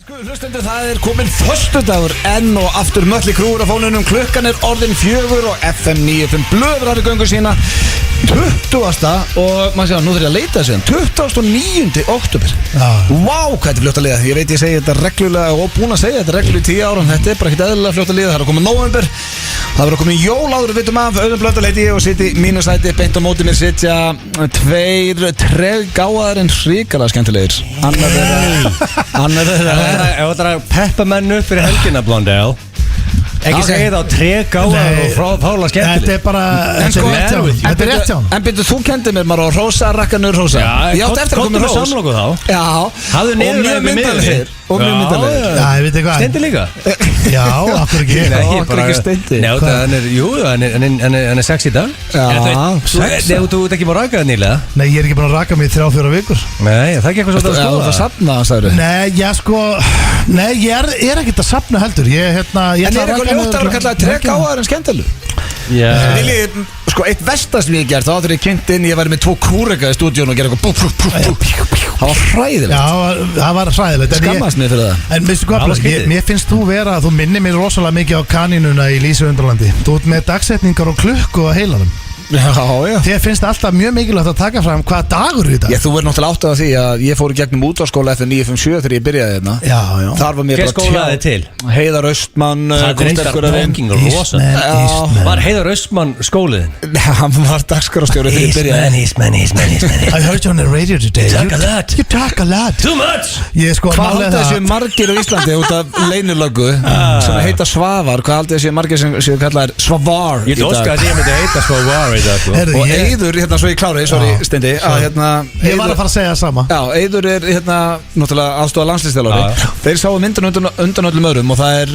Hlustendur, það komin föstudagur enn og aftur Mötli Krúur á fónunum. Klukkan orðin 4 og FM 95 blöðrar í göngu sína 20. og maður sé að nú þurfa ég að leita þessu 29. október. Vá, hvað þetta fljótt að liða. Ég veit ég segi þetta reglulega og búin að segja þetta reglulega í 10 ára. Þetta bara ekkert eðlilega fljótt að liða. Það að koma november. Það verður að koma jól áður við vitum af. Auðun Blöndal heiti ég og sitt í mínu sæti. Beint á móti mér sitja tveir trefgáðar en hrikalega skemmtilegir. Annar þeirra Ef það er peppamenn upp fyrir helgina, Blondell. Ekki segja það á tregáðar og fála skemmtileg. Þetta er bara Þetta er rétt hjá hann. En byrju, þú kendi mér maður á rósa, rakkanur rósa. Ég átti eftir að koma með rós. Samloku þá. Já. Hafðu niður með miður. Og mjög myndalegir. Já, ég veit eitthvað. Steindi líka. Já, akkur ekki. Akkur ekki Steindi. Nei, hann er sexy í dag. Já. Þú ert ekki búin að raka það nýlega. Nei, ég er ekki búin að raka mig í 3-4 vikur. Nei, það er ekki eitthvað svolítið að Já, skoða. það safna, sagður. Nei, ég sko Nei, ég er ekkert að safna heldur. Ég En er eitthvað ljótt að vera kallaði trefgáðar en skemmtileg? Viljið, sko, eitt versta sem ég hef gert þá þegar ég kynnt inn, ég væri með 2 kúreka í stúdíun og gera eitthvað það var hræðilegt. Já, það var hræðilegt. Skammast mig fyrir það. En veistu hvað, mér finnst þú vera þú minnir mér rosalega mikið á kanínuna í Lísu Undralandi. Þú ert með dagsetningar og klukku á heilanum. Já. Þér finnst alltaf mjög mikilvægt að taka fram hvaða dagur í dag. Já, þú verður náttúrulega áttað af því að ég fór í gegnum útvarskóla eftir 957 þegar ég byrjaði hérna. Já. Þar var mér Hver skólaði til? Heiðar Austmann. Það er fucking rosa. Var Heiðar Austmann skóliðin? Hann var dagskrárstjóri þegar ég byrjaði. Eastman. I heard you on the radio today. You talk a lot. Too much. Hvað haldið þessi margir á Íslandi út af leynilöggu sem heita Svavar? Hvað haldið þessi margir sem kallaðir Svavar í Ég dag? óska að ég myndi heita Svavar í dag. Og Eiður, hérna svo ég klári, sorry Steindi, að hérna Ég var að fara að segja það sama. Já, Eiður er hérna náttúrulega aðstofa landsliðsþjálfari. Þeir sáu myndina undan öllum öðrum og það er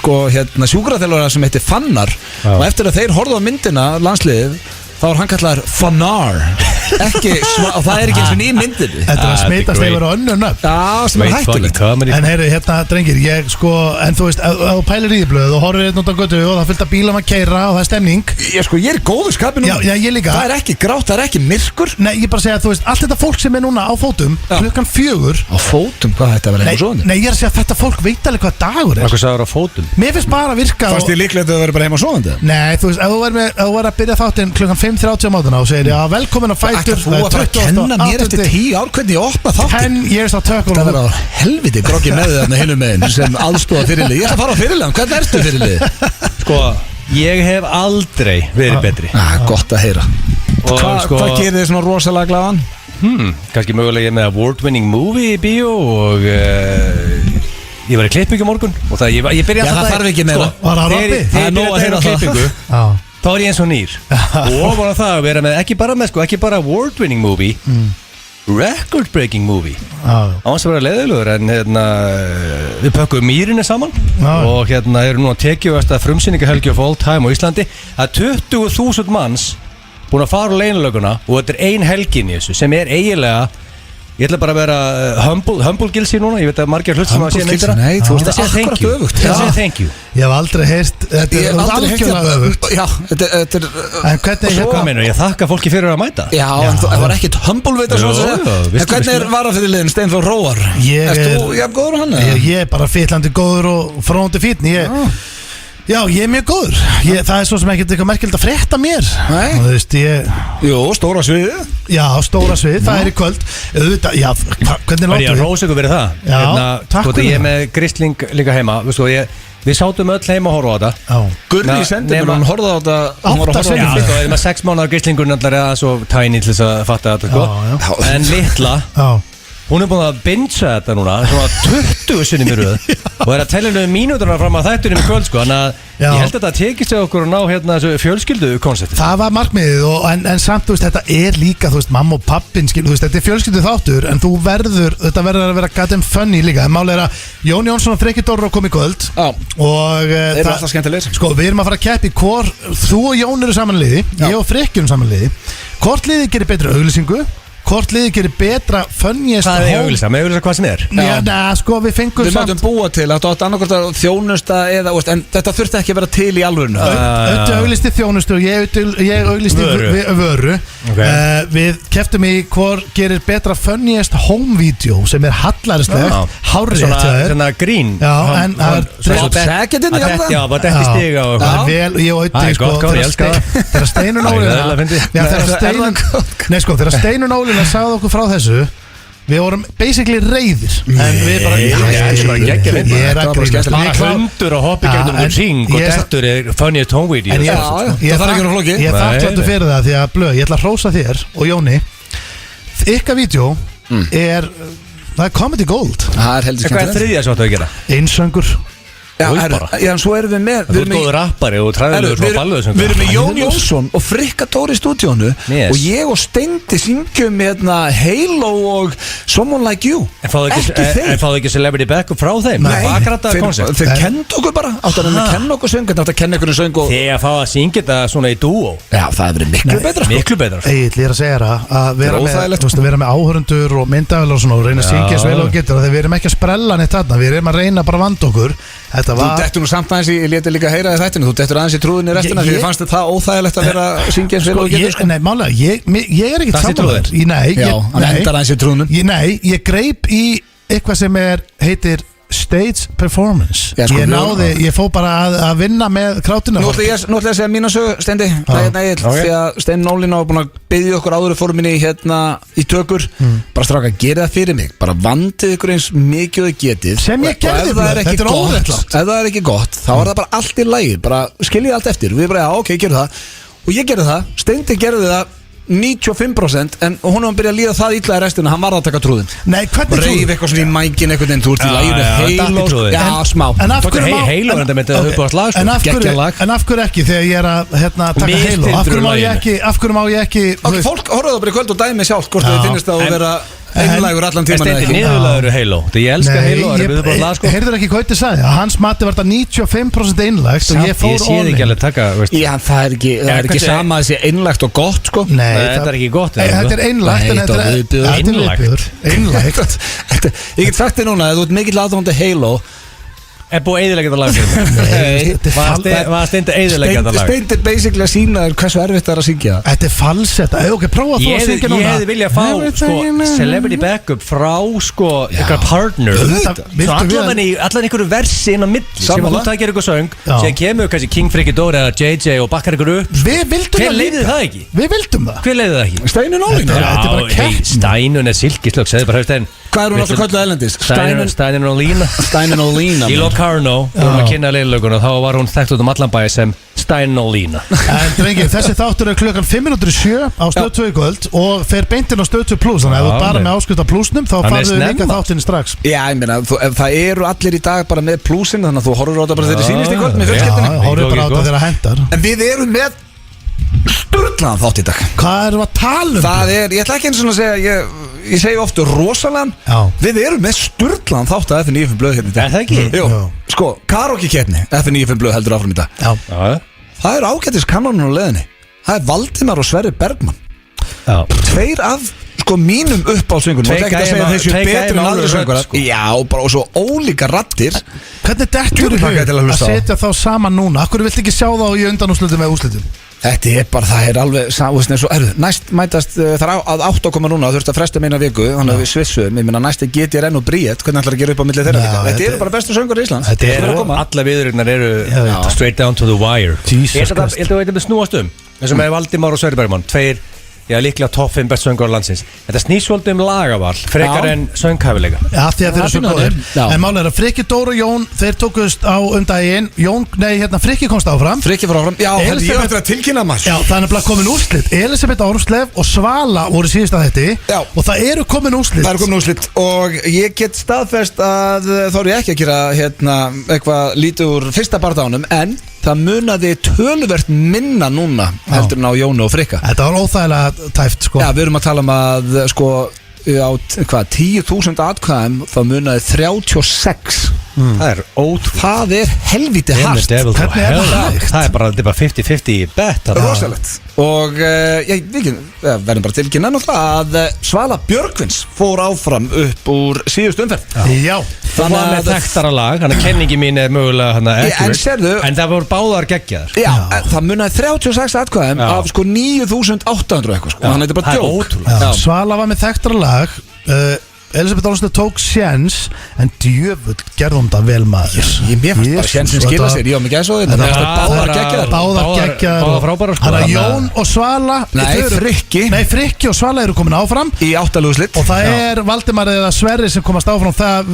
sko hérna sjúkraþjálfari sem heitir Fannar og eftir að þeir horfðu á myndina landsliðið þá var hann kallaður Fannar og það er ekki eins og ný myndir. Þetta er að smitast yfir á önnur nöfn. Já, sem er hættulegt. En heyru, hérna drengir, ég sko en þú veist, ef þú pælir í því blöð og horfir hérna út á götu og það fyllt að bílum að keyra og það er stemning. Ég er í góðu skapi núna. Já, ég líka. Það er ekki grátt, það er ekki myrkur. Nei, ég bara segja að þú veist, allt þetta fólk sem er núna á fótum klukkan 4. Á fótum, hvað þetta var eitthvað svona? Nei, ég er að segja að þetta fólk veit alveg hvað dagur er. Hvað sagður á fótum? Mér finnst bara að virka. Fannst þér líklegt að það verður bara heima sofandi? Nei, þú veist, ef þú verður að byrja þáttinn klukkan 5:30 á mótuna og segir já, velkomin á Fætur. Þú að fara að kenna mér eftir 10 ár hvernig ég opna þáttinn. 10 years á tökum. Það verður á helviti groggi með þarna hinum meginn sem aðstofa fyrirlið. Ég ætla að fara á fyrirliðan, hvernig ertu fyrirlið? Sko, ég hef aldrei verið betri. Gott að heyra. Hvað gerir þið svona rosalega glaðan? Kannski mögulega með award-winning movie í bíó og ég var í klippingu morgun og það, ég byrja alltaf það þarf ekki meira. Var það Robby? Það er nóg að heyra klippingu. Já. Þá er ég eins og nýr. Og bara það að vera með, ekki bara award-winning movie, record-breaking movie. Á hans að vera leiðilegur en hérna, við pökkum mýrinni saman og hérna eru nú að tekjast að frumsýningahelgi of all time á Íslandi. Það er 20.000 manns búin að fara á leynilöguna og þetta er ein helgin í þessu sem er eiginlega. Ég ætla bara að vera humble gilsi núna. Ég veit að margir hlut sem að sé neyndira. Nei, þú veist að akkurat öfugt. Það sé thank you. Ég hef aldrei heyrt. Þetta er algjörlega öfugt. Já, þetta er En hvernig Svo meina ég þakka fólki fyrir að mæta. Já, en það var ekkert humble veit að svona segja. En hvernig er varafyrirliðin Steinþór Róar? Erst þú jafn góður á hann? Ég er bara fyllandi góður og fróndi fínn. Já, ég er mjög góður. Það er svo sem ekkert eitthvað merkilegt að frétta mér. Nei. Þú veist, Jú, stóra sviðið. Já, stóra svið, það er í kvöld. Já, hvernig Var ég að rósa ykkur verið það? Já, takk fyrir Ég er með Grisling líka heima. Við sátum öll heima að horfa á þetta. Gurri sendi mér, hún horfði á þetta. Hún var að horfa á Já, þetta. það er með 6 mánuðar Grislingur náttúrulega er svo tiny til þess að fatta þetta. En litla, hún er búin að bingea þetta núna svona 20 sinnum í röð og er að tella um mínúturna fram að þættunum í kvöld sko. Þannig að ég held að þetta tekist hjá okkur að ná hérna þessu fjölskyldu konsepti. Það var markmiðið en samt, þú veist, þetta er líka, þú veist, mamma og pappin, þú veist, þetta er fjölskyldu þáttur en þetta verður að vera goddamn funny líka. En máli er að Jón Jónsson og Freki Dórra kom í kvöld og þeir eru alltaf skemmtilegir. Sko, við erum að fara að keppa í hvor þú og Jón eru samanliði, ég og Freki erum samanliði. Hvort liðið gerir betri auglýsingu hvort liðið gerir betra funniest Hvað er auðvitað? Með auðvitað hvað sem er Sko við fengum Við mátum búa til að þetta átti annarkvæmt að þjónusta eða, en þetta þurfti ekki að vera til í alvörinu Öddu auglisti þjónustu og ég auglisti vöru Við keftum í hvor gerir betra funniest home video sem er hallarslegt hárrétt Svona grín Já, en Já, bara detti stiga og ég og Öddi þegar Steinun þegar Steinun Ólína sagði okkur frá þessu við vorum basically reyðir en við bara ég er að grínast bara hundur og hoppi gegnum ring og dettur er funniest home video ég er þakkláttur fyrir það því að Blöð, ég ætla að hrósa þér og Jóni ykkar vídeo er það er comedy gold Það er heldur Hvað er þriðja sem þú að gera? Einsöngur Já, svo erum við með Þú ert góður rappari og træðilegur frá balluðu Við erum með Jón Jónsson og Frikka Dóri í stúdíónu og ég og Steindi syngjum Halo og Someone Like You En fáðu ekki celebrity backup frá þeim? Nei, þeir kennt okkur bara Áttu að kenna okkur söng Áttu að kenna ykkur söng Þegar að fá að syngja þetta svona í dúo Já, það hefur verið miklu betra Ég er að segja það að vera með áhörundur og myndavel og svona og reyna að syngja svo vel og getur við erum ekki að sprella neitt þarna við erum að reyna bara að vanda okkur Þú dettur nú samt aðeins ég leti líka heyra þættinu Þú dettur aðeins í trúðinni restina Því fannst það óþægilegt að vera að syngja eins vel og getur Nei, málega, ég er ekkert sammála Já, hann endar aðeins í trúðinum Nei, ég greip í eitthvað sem heitir stage performance ég fó bara að vinna með krátinu Nú ætla ég að segja mína sögu, Steindi Því að Steindi Ólína var búin að byggja okkur áður fórum minni í tökur bara stráka, gera það fyrir mig bara vandið ykkur eins mikið og getið sem ég gerði þetta er óréttlátt ef það er ekki gott, þá er það bara allt í lagi bara skiljið allt eftir og við bara, já, ok, gerum það og ég gerði það, Steindi gerði það 95% en hún var að byrja að líða það illa í restina hann var að taka trúðin Nei, hvernig trúðin? Reyf eitthvað svona í mækin eitthvað en þú ert í læginu Halo Já, smá En af hverju Halo er þetta með þetta uppáðast lag En af hverju ekki þegar ég er að taka Halo Af hverju má ég ekki Fólk horfðu það bara í kvöld og dæmi sjálf hvort þið finnst það að vera einlægur allan tíman eða ekki niðurlagur Halo Þegar ég elska Halo Heyrður ekki hvað þið sagði að hans mati var þetta 95% einlægt og ég fór all in Já, það er ekki sama að það sé einlægt og gott sko Nei, þetta er ekki gott Þetta er einlægt Einlægt Ég get sagt þið núna að þú ert mikill aðdómandi Halo Er búið að eyðileggja þetta lag fyrir Var Steindi að eyðileggja þetta lag? Steindi er basically að sína hversu erfitt það er að syngja Þetta er falsett Ok, prófa þú að syngja núna Ég hefði viljað fá celebrity backup frá eitthvað partner Svo allan einhverju versi inn á milli sem þú takir eitthvað söng sem kemur kannski King Frikki Dóri eða JJ og bakkar ykkur upp Hver leiði það ekki? Við vildum það Hver leiði það ekki? Steinun Ólína Steinun er silkislögg Hvað er hún alltaf kölluð ælendis? Steinun Ólína Í Locarno, við vorum að kynna leilöguna þá var hún þekkt út allan bæði sem Steinun Ólína En drengi, þessi þáttur er klukkan 5:07 á Stöð 2 í kvöld og fer beintinn á Stöð 2 Plus þannig að ef þú bara með áskrift af plusnum þá farðu líka þáttinni strax Já, ég meina, það eru allir í dag bara með plusin þannig að þú horfur á þetta bara þegar þið sýnist í kvöld með fjölskyldinni Já, horfur bara á þetta þegar það hendar En við erum með sturglaðan þátt í dag Hvað erum við að tala um? Það er, ég ætla ekki eins og að segja ég segi ofta rosalega Við erum með sturglaðan þátt að FN95 blöð hérna í dag Er það ekki? Jú, sko, karaoke-keppni FN95 blöð heldur áfram í dag Það er ágætis kanónun á leiðinni Það er Valdimar og Sverrir Bergman Tveir af mínum uppáhaldsöngur Þú ætla ekki að segja að þessu betri en aðri söngur Já, bara og svo ólíka raddir Hvernig dettur í hug að setja þá saman núna? Akkur viltu ekki sjá þá í undanúrslitum eða úrslitum? Þetta er bara, það er alveg næst mætast, það er að 8 koma núna þú þurft að fresta meina viku, þannig að við svissum ég minna næst er GTRN og Bríett, hvernig ætlar að gera upp á milli þeirra líka, þetta eru bara bestu söngur í Íslands Alla viðurinn eru straight down to the wire Ég held að þetta snúast eins og með Valdimar og Sverrir Bergman tveir Já, líklega topp 5 best söngur á landsins Þetta snýst svolítið lagaval frekar en sönghæfileika Já, því að þeir eru svo góðir En málega er að Frikki Dóri og Jón þeir tókust á daginn Frikki komst áfram Frikki fór áfram Já, ég ætti að tilkynna maður Já, það er bara komin úrslit Elisabeth Árumslev og Svala voru síðust að þetta og það eru komin úrslit Það eru komin úrslit og ég get staðfest að þá er ég ekki að gera eitthvað lítið úr fyrsta barndánum en það munaði töluvert minna núna heldur en á Jónu og Frikka Þetta var óþægilega tæft sko Já, við erum að tala um að á 10.000 atkvæðum þá munaði 36 Það er ótrúlega. Það er helviti hart. Hvernig er það hægt? Það er bara 50-50 bet. Rosalegt. Og við verðum bara tilkynna náttúrulega að Svala Björgvins fór áfram upp úr síðustu umferð. Já. Það var með þekktara lag, hann að kenningi mín er mögulega hann að accurate, en það voru báðar geggjaðar. Já, það munaði 36 atkvæðum af sko 9.800 eitthvað sko. Hann heitir bara Það er djók. ótrúlega. Svala var með þekktara lag Elisabeth Olsen tók sjens en djöfull gerðum það vel maður. Mér fannst bara sjensin skila sér. Ég var mikið að svo þetta. Báðar geggjaðar. Báðar frábærar sko. Þannig að Jón og Svala Frikki og Svala eru komin áfram í 8 liðslit. Og það er Valdimar eða Sverri sem komast áfram. Það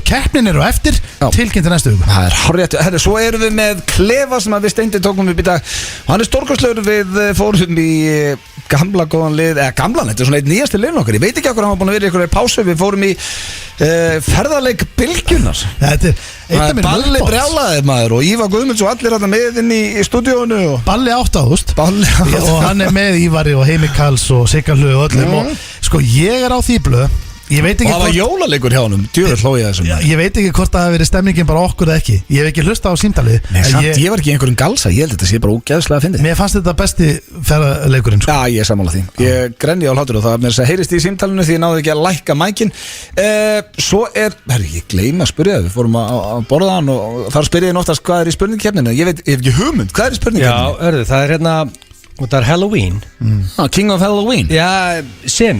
keppnin eru eftir tilkynnt til næstu viku. Það er horrið. Svo erum við með Klefa sem við Steindi tókum upp í dag. Hann er stórkostlegur. Við fórum í gamla góðan lið, eða gamlan, þetta er svona eitt nýjasti liðn okkar. Ég veit ekki okkur hann var búin að vera í einhverju pásu. Við fórum í ferðarleik Bylgjunnar. Þetta er Balli brjálaðið maður og Ívar Guðmunds og allir þetta með inn í stúdíónu og... Balli 8.000 og hann er með Ívari og Heimi Karls og Siggarlu og öllum og sko ég er á því blöð. Og það var jólaleikur hjá honum. Djöður hló ég þessum. Ég veit ekki hvort það hefur verið stemningin bara okkur eða ekki. Ég hef ekki hlustað á símtalið. Nei, samt ég var ekki í einhverjum galsa. Ég held þetta sé bara ógeðslega að finna. Mér fannst þetta besti ferðarleikurinn sko. Já, ég er sammála því. Ég grenni á hlátur og það með þess að heyrist í símtalinu því ég náði ekki að lækka mækin. Svo ég gleymi að spyrja það. Við fórum að borða hann og þar spyrja ég oftast hvað er í spurningkeppninu. Ég hef ekki hugmynd. Hvað er í spurningkeppninu? Já, það er Halloween. King of Halloween. Já,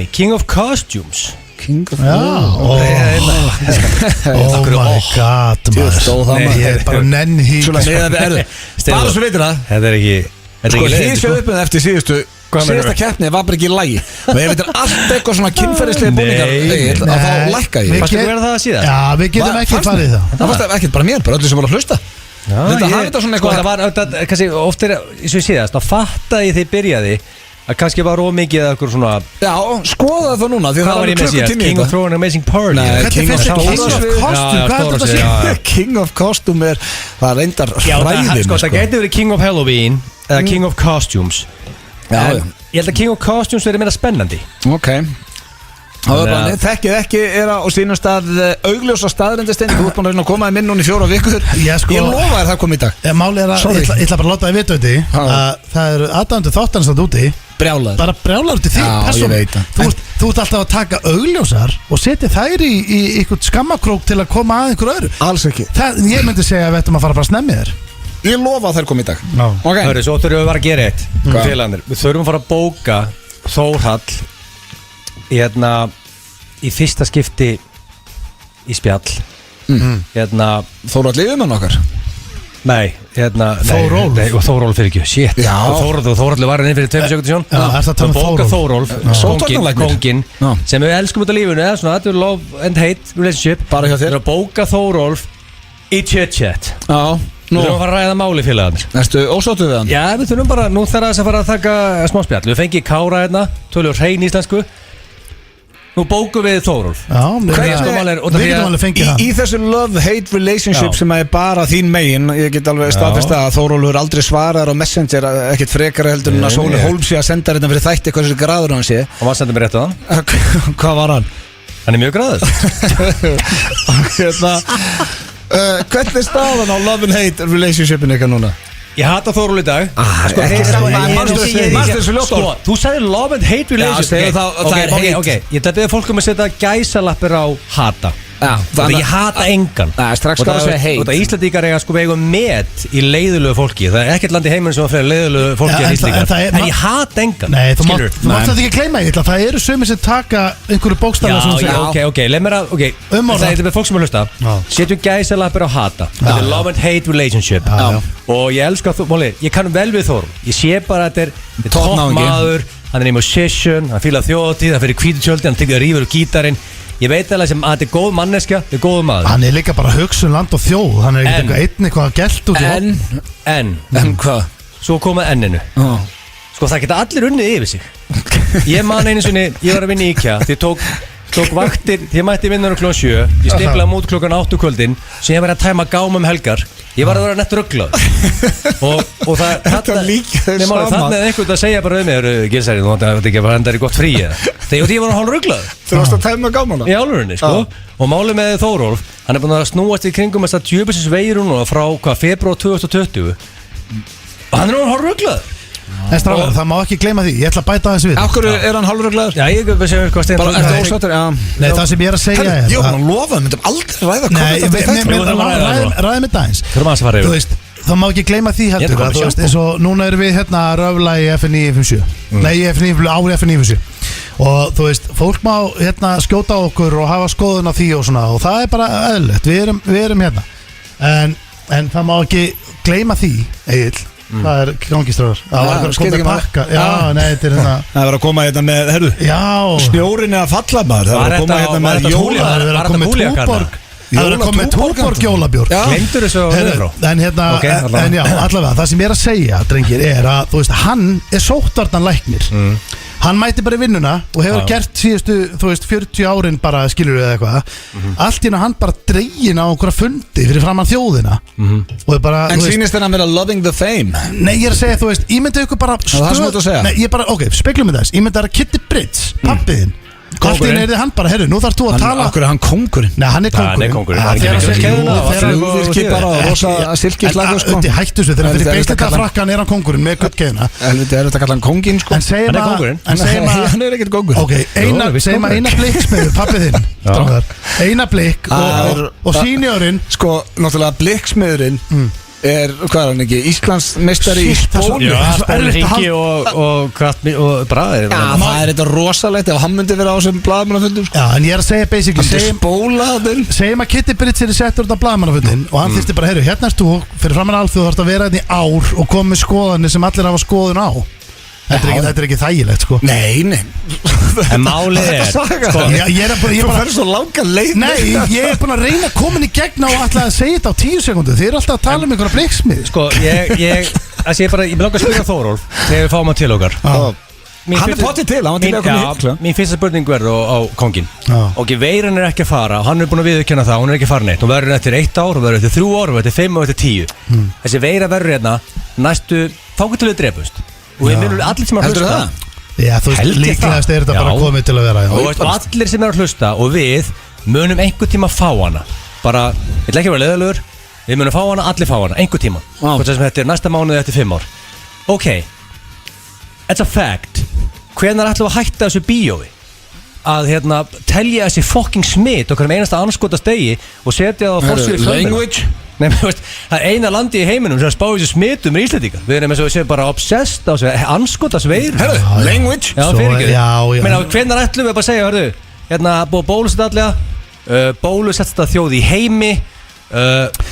King of Costumes. King of Oh my god maður. Ég er bara nenn hík. Bara svo veitir það. Þetta er ekki Sko því séu upp eftir síðasta keppni var bara ekki í lagi. Og ég veit allt eitthvað svona kynferðislega búningar að þá lækka ég. Fannst þú verið það að síðan? Já, við getum ekki farið það. Það fannst ekkert bara mér, bara öllu sem voru að hlusta. Þetta hafði þetta svona eitthvað. Það var kannski oft eins og ég síðast, þá fattaði þið byrjaði að kannski var ómikið eða eitthvað svona. Já, skoða það núna því það var klukkutími. King of Throne Amazing Party. King of Costume, hvað er þetta að segja? King of Costume það reyndar hræðin. Það gæti verið King of Halloween eða King of Costumes. En ég held að King of Costumes verið meira spennandi. Ok. Þekkið ekki er á sínum stað augljósa staðrendistein. Þú ert búin að reyna að koma í minn núna í 4 vikur. Ég lofa þér það kom í dag. Máli er að ég ætla bara að láta þið vita þetta að það eru aðdæmdu þáttarins þarna úti. Brjálaður. Bara brjálaður til þig persónulega. Þú ert alltaf að taka augljósar og setja þær í einhvern skammakrók til að koma að einhver öðru. Alls ekki. Ég myndi segja að við ættum að fara bara að snemmi þér. Ég lofa að þær kom í dag. Hörru, svo þurfum við bara að gera eitt. Við þurfum að fara að bóka Þórhall í fyrsta skipti í spjall. Þórhall yfirmann okkar. Nei, Þórólf. Nei, og Þórólf fyrir ekki, shit. Þórólf var henni fyrir 2 sekundur sjón. Það er það bóka Þórólf, kongin sem við elskum út af lífunu, svona þetta er love and hate relationship. Bara hjá þér. Við bóka Þórólf í chit-chat. Já. Við þurfum að fara að ræða máli félagarnir. Erstu ósáttu við hann? Já, við þurfum bara, nú þarf að fara að taka smá spjall. Við fengið Kára hérna, tölur hrein íslensku. Nú bókum við Þórólf. Já, við getum alveg fengið það. Í þessu love-hate relationship sem er bara þín megin, ég get alveg staðfest að Þórólfur aldrei svarar á Messenger, ekkert frekara heldur en að Sóli Hólm sé að senda hérna fyrir þætti hvað þessi graður hann sé. Hann var að senda mér rétt á það. Hvað var hann? Hann er mjög graður. Hvernig er staðan á love and hate relationshipinu eitthvað núna? Ég hata Þórólf í dag. Þú sagði love and hate relationship. Ok, ég ætla að biðja fólk að setja gæsalappir á hata. Ég hata engan. Strax skal það segja hate. Og það Íslandíkar eiga sko vegum met í leiðulegu fólki. Það er ekkert land í heiminn sem að fyrir leiðulegu fólki en Íslandíkar. En ég hata engan. Nei, þú mátt þetta ekki gleyma ég. Það eru sumir sem taka einhverju bókstaflega. Já, ok, leið mér að það er fólk sem að hlusta. Setjum gæsalappir á hata. Þetta er love and hate relationship. Og ég elska Þórólf. Ég kann vel við Þórólf. Ég sé bara að þetta er toppmaður. Hann er í musician, hann fílar þjóðatíð, hann fyrir hvítutjöldi, hann tekur rífur og gítarinn. Ég veit alveg sem að þetta er góð manneskja, þetta er góð maður. Hann er líka bara hugsun land og þjóð. Hann er eitthvað gælt út í En hvað? Svo komað enninu. Sko það geta allir unnið yfir sig. Ég man einu sinni, ég var að vinna í IKEA. Þið tók vaktir, þið mætti vinna klukkan 7. Ég stiplaði mút klukkan 8 kvöldin. Svo ég var að tæma gáma helgar. Ég var að vera nett rugglað Og það Þetta líka þau Þannig sama að einhvern að segja bara um mig Gilsæri, þú vant ekki að henda þér í gott frí Þegar ég var að hálf rugglað Þú varst að tæma gámana Í álurinni, sko Og málið með Þórólf, hann búin að snúast í kringum þess að djöfisins veirun frá februar 2020 Og hann hálf rugglað En stráðar, það má ekki gleyma því, ég ætla að bæta aðeins við Akkur hann hálfuruglaður? Já, ég veist hvað stein Bara ertu ósáttur? Nei, það sem ég er að segja Jú, hann lofaði, myndum aldrei ræða Ræðum þetta aðeins Þurfum aðeins að fara Þú yfir veist, það má ekki gleyma því heldur Ég er Þú veist, eins og núna erum við hérna að röfla í FN957 Nei, í FN957 Og þú veist, fólk má hérna skjóta okkur og hafa skoðun á því og svona Og það er bara eðlilegt, við erum hérna En það má ekki gleyma því, Egill Það er gangistráður Það var að koma með pakka Já, nei, þetta er hérna Það var að koma hérna með, herru Já Snjórin er að falla maður Það var að koma hérna með jóla Það er að koma með túborg Það er að koma með túborg jólabjórn Gleymdur þessu að niður frá En hérna, en já, allavega Það sem ég er að segja, drengir, er að Þú veist, hann er sóttvarnan læknir Hann mæti bara í vinnuna og hefur gert síðustu, þú veist, 40 árin bara, skilur við eða eitthvað Allt í hérna hann bara dregin á einhverja fundi fyrir framann þjóðina Og bara, En sýnist þennan vera loving the fame Nei, ég er að segja, þú veist, ímynda ykkur bara það sem þú ert að segja? Nei, ég bara, ok, speklum við þess Ímynda að Kitty Bridge, pappiðinn Allt í hérna er þið hann bara, herru, nú þarf þú að tala Akkur er hann kóngurinn Nei, hann er kóngurinn Flugvirki bara og rosa silkislagur sko Ötti hættu svo, þegar fyrir beisleika frakkan er hann kóngurinn með guttkeðina Helviti er þetta að kalla hann kónginn sko En segjum að Hann er ekkert kóngur Ok, segjum að eina blikksmiður, pappið þinn Eina blikk og sínjórinn Sko, náttúrulega blikksmiðurinn hvað er hann ekki, Íslandsmeistari í spólu Spólu hringi og bræðir það er þetta rosalegt ef hann myndi vera á þessum blaðmannafundum Já, en ég er að segja basically segjum að Kitty Bridge er settur út á blaðmannafundin og hann þýrsti bara, herru, hérna erst þú fyrir framann alþjóð, þú þarfst að vera hérna í ár og koma með skoðanir sem allir hafa skoðun á Þetta er ekki þægilegt sko Nei En málið er Þú færður svo langa leið Nei, ég er búin að reyna að koma inn í gegn og alltaf að segja þetta á 10 sekundu Þið eru alltaf að tala um einhverja blikksmið Sko, ég langar að spyrja Þórólf þegar við fáum hann til okkar Hann er potið til, hann var til að koma hitt Mín fyrsta spurning verður á kongin Ok, veiran er ekki að fara og hann er búin að viðurkenna það, hún er ekki að fara neitt Hún verður eftir 1 ár, hún verður eftir 3 ár, hún verður eftir 5 og eftir 10 Þessi veira verður hérna næstu þangað til við drepust Og við minnum allir sem er að hlusta Já, þú veist, líklegast er þetta bara komið til að vera Og allir sem er að hlusta og við munum einhver tíma fá hana Bara, ég ætla ekki að vera leiðalegur Við munum fá hana, allir fá hana, einhver tíma Hvort sem þetta er næsta mánuði eftir 5 ár Ok, it's a fact Hvenær ætlum við að hætta þessu bíói Að hérna, telja þessi fucking smitt Okkur einasta anskotast degi Og setja það á forsíðu Language Nei, veist, það er eina landi í heiminum sem spáði þessu smitum með Íslandíka Við erum eins og séum bara obsessed á þessu anskotas veir Language Já, fyrirgeðu Meina, hvenær ætlum við bara að segja, hörðu Hérna, búið að bólusett allega Bólusett þjóð í heimi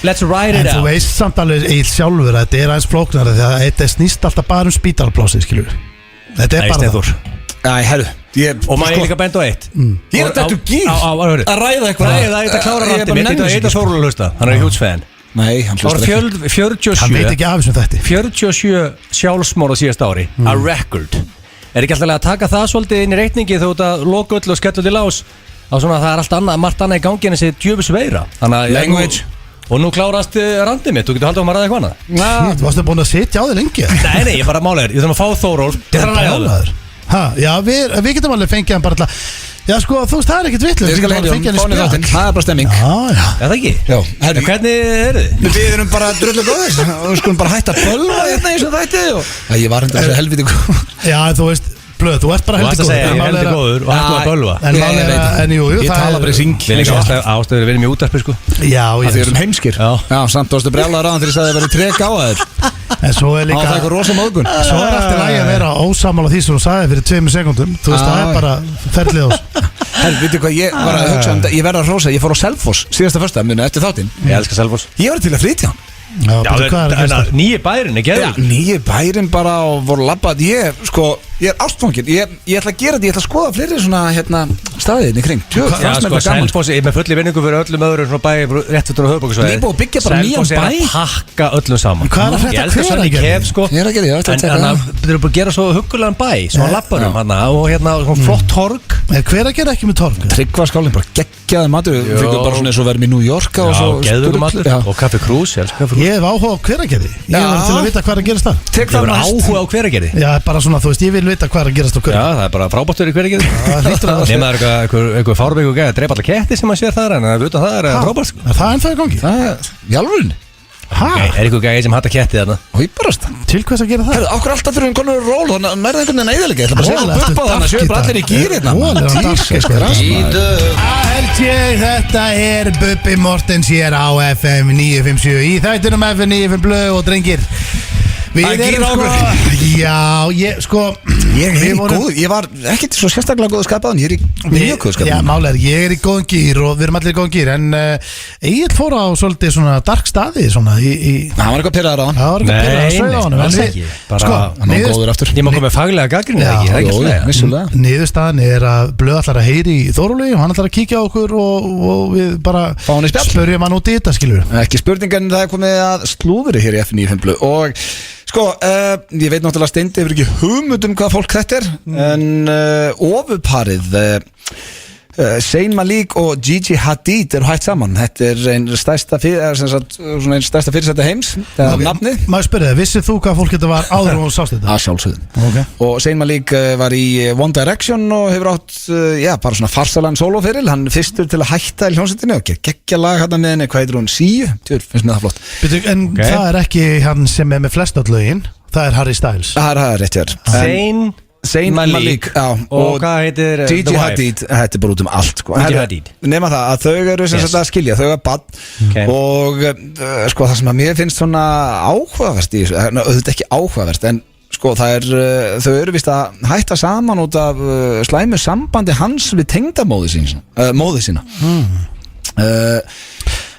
Let's ride it out En þú veist samt alveg eitt sjálfur að þetta er aðeins flóknari Þegar þetta snýst alltaf bara um spítalaplási, skilur Þetta er bara það Æ, herru Og maður er líka bend á eitt Ég er þetta gíl að ræða eitthvað Það er að klára randi mitt Þetta er eitt af Þórólf að hlusta Hann er huge fan Nei, hann hlustar ekki 47 Hann veit ekki af þessum þætti 47 sjálfsmorð á síðast ári A record Er ekki alltaf að taka það svolítið inn í reikningi Þú ert að loka öll og skella til ás Á svona það er allt annað Margt annað í gangi en þessi djöfus veira Language Og nú klárast randið mitt Þú getur haldið að maður ræða eitthvað annað Þú varstu búin að sitja á þig lengi Nei, ég bara mála þér Ég þarf að fá Þórólf Já, við getum alveg fengið hann bara alltaf Já, sko, þú veist, það er ekkert vitlu Það er bara stemming Já, það ekki? Já, hvernig er þið? Við erum bara drullu góðir Við skulum bara hætta að bölva hérna eins og þætti Ég var hendur þessu helviti góð Já, þú veist, blöð, þú ert bara heldur góður og hættu að bölva En jú, ég tala bara í syngli Við erum líka ástöður, við erum í útdarpi, sko Já, við erum heimskir Já, samt ástu brjálaður aðan þegar ég sagði að það væri trek á þér En svo er líka það eitthvað rosa móðgun Svo er alltaf lægi að vera ósamála því sem þú sagði fyrir 2 sekundum Þú veist, það er bara ferlið ás Herri, veitu hvað, ég var að hugsa Ég verði að hrósa, ég fór á Selfoss síðasta föstudag muni eftir þáttinn Ég elska Selfoss Ég var til að flytja Já, nýji bærin, ekki eða? Nýji bærin bara og voru labbað Ég Ég er ástfangin, ég ætla að gera þetta, ég ætla að skoða fleiri svona staðið í kring. Já, sko, Selfoss er með fulli vinningu fyrir öllum öðrum svona bæ rétt fyrir höfuðborgarsvæðið. Nýbúið að byggja bara nýjan Selfoss er bæ. að pakka öllum saman. Hvað er að frétta Ég elska Hveragerði? Svenni Kef, sko. Hveragerði, já, þetta er En þeir eru búin að gera svo huggulegan bæ, svona labbarum hana og svona flott torg. Hveragerði ekki með torg? Tryggvaskálinn, bara geggjaði matur. Við fengum bara svona eins og verðum í New York og svo geðveikur matur. Og Kaffi Krús, ég elska Kaffi Krús. Ég hef áhuga á Hveragerði. Ég vil til að vita hvað er að gerast þar. Tek Ég það verður næst. áhuga á Hveragerði. Já, bara svona, þú veist, ég vil vita hvað er að gerast á Já, Hveragerði. það er bara frábært fyrir Hveragerði. hlýtur að- Nema það er eitthvað fárbygg og gæði að drepa alla ketti sem maður sér þar, en að það er frábært, sko. Er það ennþá í gangi? Í alvörunni? Hæ? Er eitthvað gæði sem hata ketti þarna? Og ég barast Til hvers að gera það? Okkur alltaf fyrir konur ról, þannig að nærða einhvern veginn eðalega. Ég ætla bara að segja Rólega, það upp á þetta er þannig að séu bara dark í allir í gýr hérna. Rólega, þetta er dark, Jesus sko. Christ, maður. Held ég, þetta er Bubbi Mortens hér á FM 957 í þættinum FM 95 blöð og drengir. Við Það erum gera sko okkur. Já, ég sko Ég er við í vorum- góð, ég var ekkert svo sérstaklega góðu skapaðan. Ég er í mjög góðu Já, skapaðan. málega, ég er í góðan gýr og við erum allir í góðan gýr. En Egil fór á svolítið svona dark staði svona í Það var eitthvað pyrraðar á hann. Það var ekki Nei, byrjað að sveiða á honum. alls En við- ekki. Bara- Sko, Hann var góður aftur. Ég má koma með faglega gaggrinni, Já, ekki? Það er ekki Jó, alltaf. vissulega. niðurstaðan er að blöð allar að heyri í Þórólegi og hann allar að kíkja á okkur og við bara Fá hann í spjall. spurjum hann út í þetta, skilur. Ekki spurning en það er komið að slúðri hér í F95 blöð. Og sko, ég veit náttúrulega Steindi hefur ekki hugmynd hvað fólk þetta er. En ofurparið Zayn Malik og Gigi Hadid eru hætt saman. Þetta er einn stærsta fyrirsætti heims. Það er nafnið. Maður spyrja það, vissið þú hvað fólk þetta var áður og sást þetta? Að sjálfsögðum. Ok. Og Zayn Malik var í One Direction og hefur átt bara svona farsalan sólóferil. Hann er fyrstur til að hætta í hljómsveitinni og geggja lag hérna með henni. Hvað heitir hún? Síu? Tjör, finnst mér það flott. Byrju, en Ok. það er ekki hann sem er með flest öll lögin. Það er Harry Styles. Það er rétt hér. Zayn Malik, já. Og hvað heitir Gigi The Wife? Hadid, þetta er bara út um allt sko. Gigi Herra, Hadid. Nema það að þau eru sem Yes. sagt að skilja, þau eru bann Okay. og sko það sem að mér finnst svona áhugavert í þessu, auðvitað ekki áhugavert en sko það er, þau eru vist að hætta saman út af slæmu sambandi hans við tengdamóði sína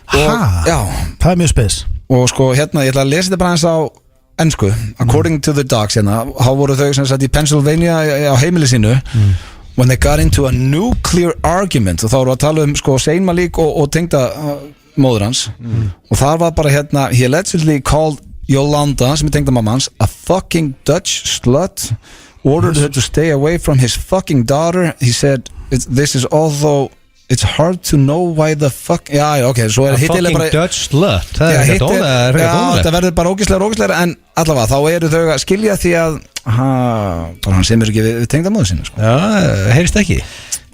Ha? Já, Það er mjög spes. og sko hérna, ég ætla að lesa þetta bara eins á ensku, according to the docs hérna, þá voru þau sem sagt í Pennsylvania á heimili sínu when they got into a nuclear argument og þá voru að tala sko Zayn Malik og tengda móður hans og þar var bara hérna, he allegedly called Yolanda sem er tengda mamma hans a fucking Dutch slut, ordered her to stay away from his fucking daughter. He said this is although it's hard to know why the fuck já, ok, svo er A hitt fucking eiginlega bara Dutch slut. Það Já, er hitt ekkert er- ólega. Já, það verður bara ógislega en allavega, þá eru þau að skilja því að bara hann semur ekki við tengdamóðu sinni sko. Já, heyrist ekki.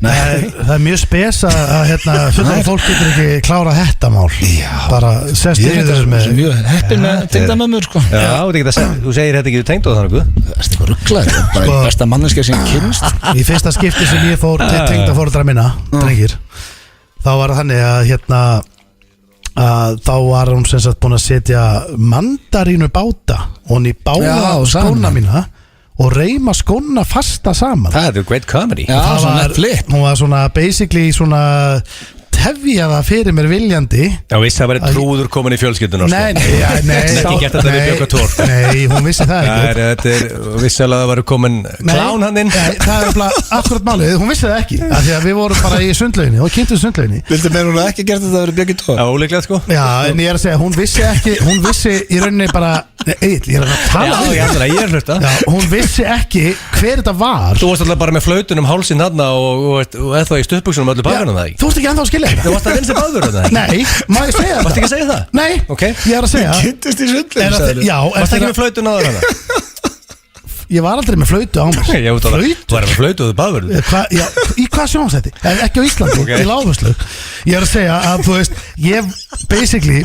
Það er mjög spes að fullan fólk getur ekki klára þetta mál. Já. Bara sest Ég er yfir þetta með mjög heppin með tengdamömmur sko. Þú segir þetta ekki tengd á það nokkuð. Það er eitthvað rugglaður, bara Sko- besta manneskja sem kynst. Í fyrsta skipti sem ég fór til tengda fóreldra minna, drengir, þá var það þannig að þá var hún sem sagt búin að setja mandarínu báta og hún í báða Já, skóna saman. mína og reyma skóna fasta saman. Það er great comedy. Já, Það svona var- flip. Hún var svona basically svona tefja það fyrir mér viljandi. Já, viss það væri trúður komin í fjölskylduna. Nei, Ekki gert þetta við Björk og Tór. Nei, hún vissi það ekki. Þetta er vissilega að það væri komin klán hann inn. Nei, það er bara akkurat málið, hún vissi það ekki af því að við vorum bara í sundlauginni og kynntum sundlauginni. Vildu meira hún ekki gert þetta að vera Björki Tór? Já, óleiklega sko. Já, en ég er að segja, hún vissi í rauninni bara, Egill, ég er að tala við þig. ég er hlusta. Já, hún vissi ekki hver þetta var. Þú varst alltaf bara með flautun hálsinn þarna og eða í stuttbuxunum öllu pakkanum það ekki. Þú varst ekki ennþá að skilja Þú þetta. varst að vinsa báður það ekki. Nei, má ég segja þetta? Varstu ekki að segja það? Nei, Ok. ég er að segja Kynntist í er sundlegin, að, sagði Já, Varst ekki með flautun á það hana? ég var aldrei með flautu á mér. Ég veit alveg. Flautu? Þú var með flautu og báður. Já, í hvað sjónsætti? Ekki á Íslandi, Ok. í Láfuslu. Ég er að segja að, þú veist,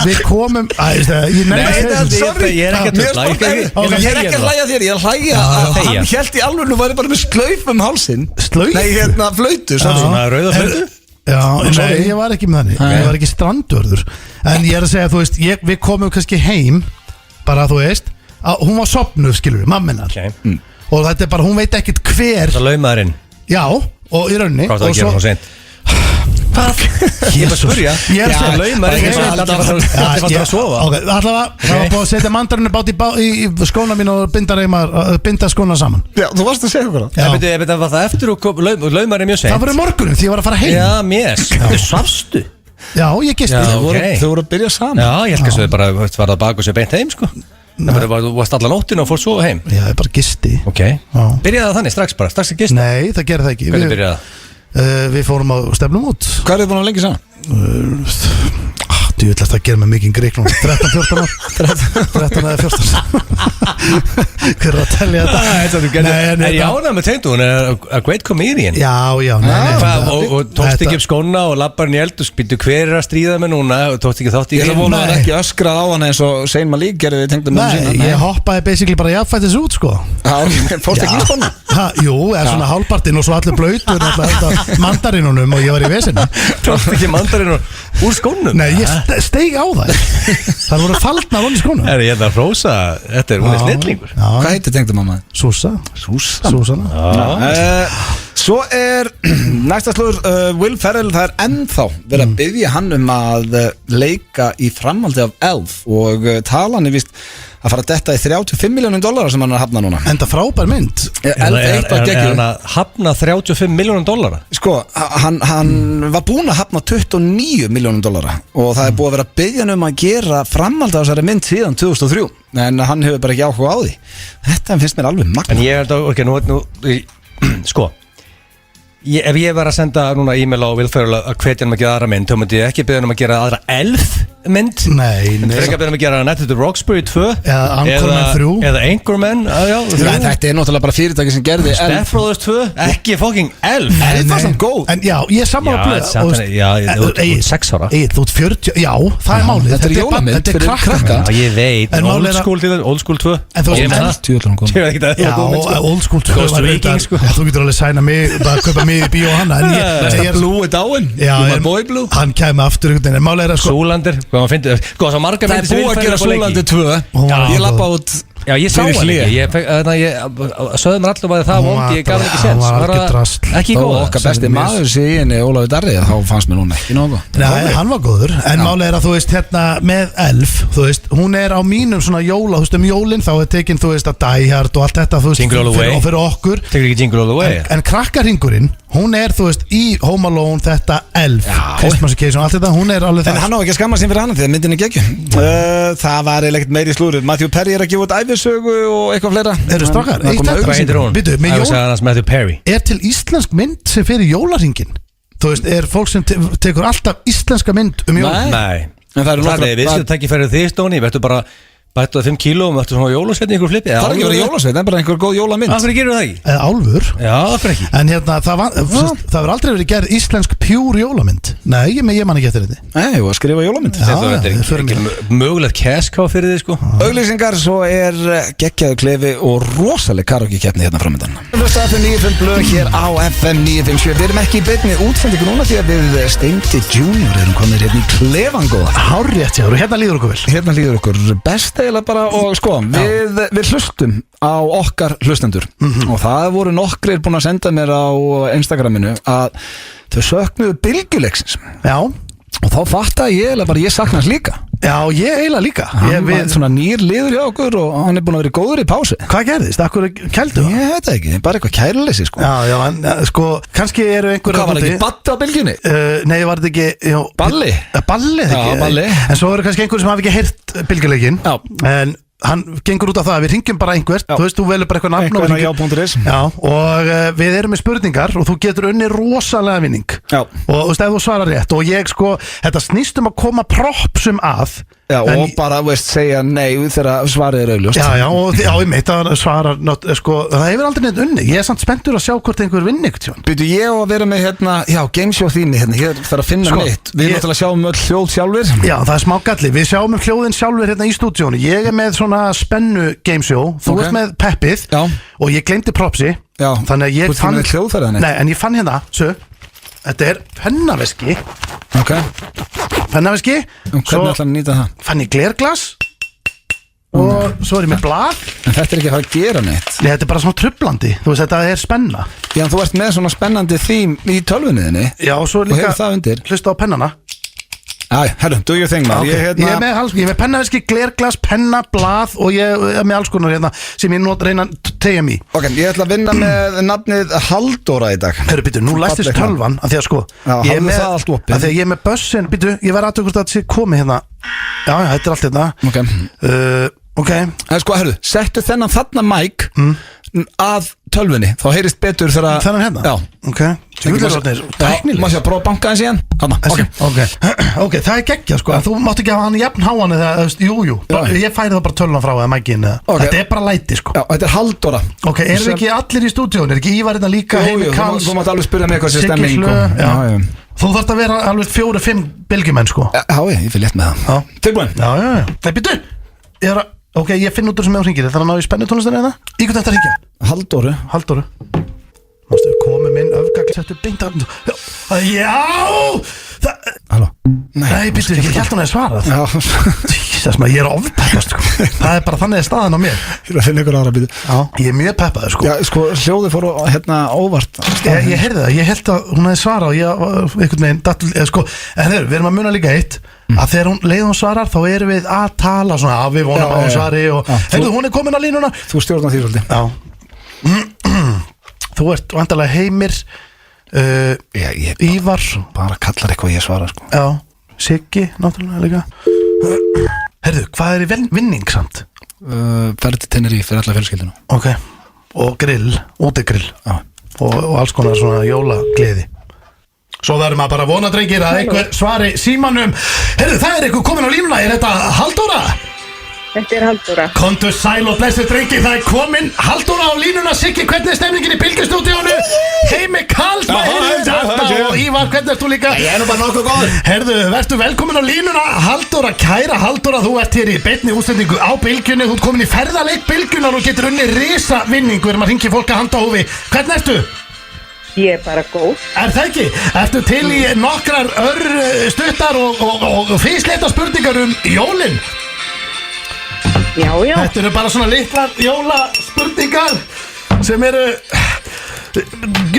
við komum ég nefndi að segja þetta. sorry. Ég er ekki að Mér trufla, er ég ekki að hlæja þér, ég er að hlæja að þegja. hann held í alveg nú væri bara með slauf hálsinn. Slauf? Nei, hérna, flautu, Já. Svona rauða flautu? Já, Sorry. nei, ég var ekki með þannig. Ég var ekki strandvörður. En ég er að segja, þú veist, við komum kannski heim, bara, þú veist, hún var sopnuð, skilur við, mamminar. Ok. Og þetta er bara, hún veit ekkit hver. Það laumaðurinn. Já, og í rauninni. Hvað það og að gera svo- svo sent? Hvað? Ég bara spurja Ég er að segja laumar Ég er að Allir fannst að sofa Ok, allavega, það var búið að setja mandarinu bát í skóna mín og binda skóna saman. Já, þú varst að segja okkur Ég veit að var það eftir og laumar er mjög seint Það var í morgunum því ég var að fara heim. Já, mér Þú svafstu Já, ég gisti. Þau voru að byrja saman Já, ég held að þau bara var það bak og sér beint heim sko Þú varst allan nóttin og fór svo heim Já, ég bara gisti. Ok Byrjaði það þannig strax bara, strax að gista Nei, það gerði það ekki. Hvernig byrjaði það? Við fórum á stefnum út. Hvað er þið búin að lengi saman? Þú ætlast að gera mig mikið grikk núna 13-14 ár 13 eða 14 Hver er að tellja þetta? Er ég ánægð með tengdu, hún er a great comedian Já, Og tókst ekki upp skóna og labbar hann í eld og spýttu hver er að stríða með núna og tókst ekki þátt í Ég ætla að vona að það ekki öskrað á hann eins og Sein Malik gerði við tengdum Nei, ég hoppaði basically bara jafnfættis út sko Fórst ekki í skóna? Jú, eða svona hálfpartinn og svo allir blöytur mandarinunum og ég var í vesinu Tókst ekki mandarinunum úr skónum? Nei, ég steig á það Það voru faldnar onni skónum Er ég það Rósa, þetta er hún er snillingur Hvað heitir tengdum mamma? Súsanna Svo er næsta slúður Will Ferrell, það er ennþá verið að biðja hann að leika í framhaldi af Elf og talan er vist að fara að detta í $35 milljónum sem hann er að hafna núna. Enda frábær mynd. Elf 1 var geggjur. Er hann að hafna $35 milljónum? Sko, hann var búinn að hafna $29 milljónum og það er búið að vera að biðja hann að gera framhaldi af þessari mynd síðan 2003 en hann hefur bara ekki áhuga á því. Þetta finnst mér alveg magna. En ég er þetta, ok, nú sko ef ég var að senda núna e-mail á Will Ferrell að hvetja hann að gera aðra mynd þá myndi ég ekki beða hann að gera aðra Elf mynd Nei Það er ekki að beða hann að gera Night at the Roxbury 2 Eða Anchorman 3 Eða Anchorman Þetta er náttúrulega bara fyrirtæki sem gerði Step Brothers 2 Ekki fucking Elf Elf var samt góð En já, ég er saman Já, 6 ára Þú ert 40, já, það er málið Þetta er jólamynd fyrir krakka Já, ég veit Old School 2 Old School 2 Þú getur alveg sæna mig bara að kaupa mig í bíó hana Blue er dáinn Hann kæmi aftur einhvern veginn Súlandir Það er búið að gera Súlandir 2 Ég lappa út Já, ég sá hann ekki Ég sögði mér allum að það vondi Ég gaf hann ekki sens Hann var ekki drasl Ekki góð Okkar besti maður sé í henni Ólafur Darri Þá fannst mér hún ekki nógu Nei, hann var góður En málið er að þú veist hérna með Elf Þú veist, hún er á mínum svona jóla Þú veist jólin þá er tekin þú veist að Die Hard og allt þetta þú veist Jingle All the Way Og fyrir okkur Tekur ekki Jingle All the Way En krakkarhingurinn Hún er þú veist í Home Alone þetta Elf Christmas Occasion allt þetta Hún er alveg það En hann á ekki að skamma sín fyrir hana Því að myndin er geggju Það var eiginlega meiri slúrið Matthew Perry er að gefa út ævisögu og eitthvað fleira Eru strákar Er til íslensk mynd sem fyrir jólarhingin Þú veist, er fólk sem tekur alltaf íslenska mynd jól Nei Það er við tekki fyrir því Stóni Vertu bara bættu það 5 kíló og vertu svona jólasveitni einhver flippi Það er ekki verið jólasveit, það er bara einhver góð jólamynd Af hverju gerur það ekki? Eða álfur Já, af hverju ekki? En hérna, það var aldrei verið gerð íslensk pjúr jólamynd Nei, ég man ekki eftir þetta Nei, og að skrifa jólamynd Þetta er ekki mögulegt cash-cow fyrir þið sko Auglýsingar, svo er geggjaðu klefi og rosaleg karaoke-keppni hérna framöndan FM 95 blöð hér á FM 957 Við erum ekki í beinni útsendingu núna því að við Steindi Junior erum komnir hérna í klefan góða Hárrétt, já, hérna líður okkur vel Hérna líður okkur best eiginlega bara og sko, við hlustum á okkar hlustendur og það voru nokkrir búin að senda mér á Instagraminu að þau söknuðu bylgjuleiksins Já og þá fattaði ég eiginlega bara ég saknast líka Já, ég eiginlega líka Hann var svona nýr liður hjá okkur og hann er búin að vera góður í pásu Hvað gerðist? Akkur kældu það? Ég veit ekki, bara eitthvað kæruleysi sko Já, en sko, kannski eru einhver Hvað var ekki batta á bylgjunni? Nei, var þetta ekki Balli? Balli, Já, balli En svo eru kannski einhver sem hafi ekki heyrt bylgjuleikin Já En hann gengur út af það að við ringjum bara einhvert Þú veist, þú velur bara eitthvað nafn Já, og við erum með spurningar og þú getur unni rosalega vinning Já Og þú veist, ef þú svarar rétt og ég sko, þetta snýst að koma propsum að Já, og bara, veist, segja nei þegar svarið er augljóst Já, og ég meit að svara sko, það hefur aldrei neitt unni Ég er samt spenntur að sjá hvort einhver vinni Býtu ég að vera með hérna, já, gameshow þínu hérna, hér þarf að finna mitt Við náttúrulega sjáum öll hljóð sjálfur Já, það er smá galli, við sjáum hljóðin sjálfur hérna í stúdíónu Ég er með svona spennu gameshow, þú ert með peppið Já. Og ég glemdi propsi Já, þannig að ég fann hljóðfæraðan Nei, en ég fann hérna, þetta er pennaveski Ok Pennaveski Hvernig ætlar að nýta það? Fann ég glerglas og svo er ég með blað. En þetta er ekki að fara að gera neitt. Nei, þetta er bara svona trublandi, þú veist, þetta er spenna. Já, þú ert með svona spennandi þým í tölvunniðinni. Já, og svo Og líka hefur það undir. hlusta á pennana. Herru, do your thing, man. Ég er með pennaveski, glerglas, penna, blað og ég er með alls konar hérna sem ég reyna að tegja mig í. Ok, ég ætla að vinna með nafnið Halldóra í dag. Hörru, býtu, nú læstist tölvan af því að sko Já, ég er hafðu með, það allt opið. af því að ég er með bussin, býtu, ég var aðtökust að þetta sé komið hérna. Já, þetta er allt hérna. Ok. Ok. En sko, herru, settu þennan þarna mic að tölvunni, þá heyrist betur þegar Þennan hérna? Já. Ok. Tæknileg. Má sé að prófa að banka hans í hann. Hanna, Ok, það er geggjað sko, en þú mátt ekki hafa hann jafn háan eða, jú, ég færi það bara tölvan frá eða mækin eða, þetta er bara læti sko. Já, þetta er Halldóra. Ok, eru ekki allir í stúdíun, er ekki Ívar hérna líka, Heimi Karls, þú mátt alveg spyrja mig hvað sé Siggi stemming Hlö, og- já. Já. Þú þarft að vera alveg 4-5 bylgjumenn sko. Já, ég fyrir létt með það. Tilbúin. Já. Nei, býttu, ok, ég finn út úr sem ég hringir, það er að ná í spennutónlistinni eða? Í hvernig þetta hringja? Halldóru Mástu komið minn öfgagl settu beint að Já Halló. Nei, býttu, ég held hún að svarað Já. Jesus, maður, ég er ofpeppast sko. Það er bara þannig að staðan á mér. Ég er að finna ykkur aðra býtu. Já, ég er mjög peppaður sko. Já, sko, hljóði fór hérna óvart. Ég heyrði það, ég held að hún hefði svarað og ég, einhvern veginn, sko, en þeir, við erum að muna líka eitt að þegar hún svarar, þá erum við að tala svona, að við vonum að hún svari og, heyrðu, hún er komin á línuna. Þú stjórnar því svolítið. Já. Þú ert vantarlega Heimir, Ívar. Bara kallar eitthvað ég svara, sko. Já, Siggi, náttúrulega líka. Heyrðu, hvað er í vinning samt? Ferði til Tenerife fyrir alla fjölskylduna. Ok, og grill, útigrill. Já. Og alls konar svona jólagleði. Svo verðum að bara vona, drengir, að einhver svari símanum. Heyrðu, það er einhver komin á línuna, er þetta Halldóra? Þetta er Halldóra. Komdu sæl og blessu, drengir, það er komin Halldóra á línuna. Siggi, hvernig er stemningin í Bylgjustúdíónu? Heimi Karls, og Ívar, hvernig ert þú líka? Ég er nú bara nokkuð góður. Herðu, verður velkomin á línuna. Halldóra, kæra Halldóra, þú ert hér í beinni útsendingu á Bylgjunni. Þú ert komin í ferðaleik Bylgjunar og getur unni risa vinningu. Við erum að hringja fólk að handa hófi. Hvernig ertu? Ég er bara góð. Er það ekki? Ertu til í nokkrar stuttar og físleita spurningar jólin? Já. Þetta eru bara svona litlar jólaspurningar sem eru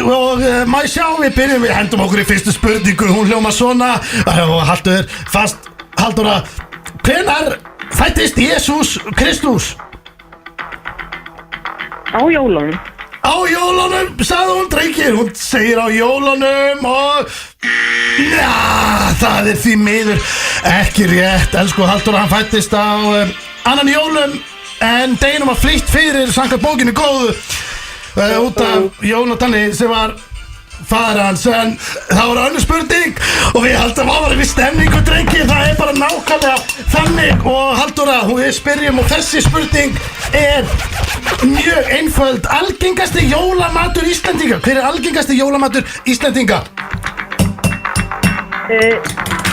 og maður sjá, við hendum okkur í fyrstu spurningu, hún hljóma svona og haltu þér fast, Halldóra, hvenær fæddist Jesús Kristus? Á jólunum. Á jólunum, sagði hún, drengir, hún segir á jólunum og já, það er því miður ekki rétt, elsku Halldóra, hann fæddist á annan jólum en deginum var flýtt fyrir samkvæmt bókinu góðu út af Jónatani sem var faðir hans, en það var önnur spurning og við haldum áður við stemningu, drengir, það er bara nákvæmlega þannig og Halldóra, við spyrjum og þessi spurning er mjög einföld. Algengasti jólamatur Íslendinga, hver er algengasti jólamatur Íslendinga?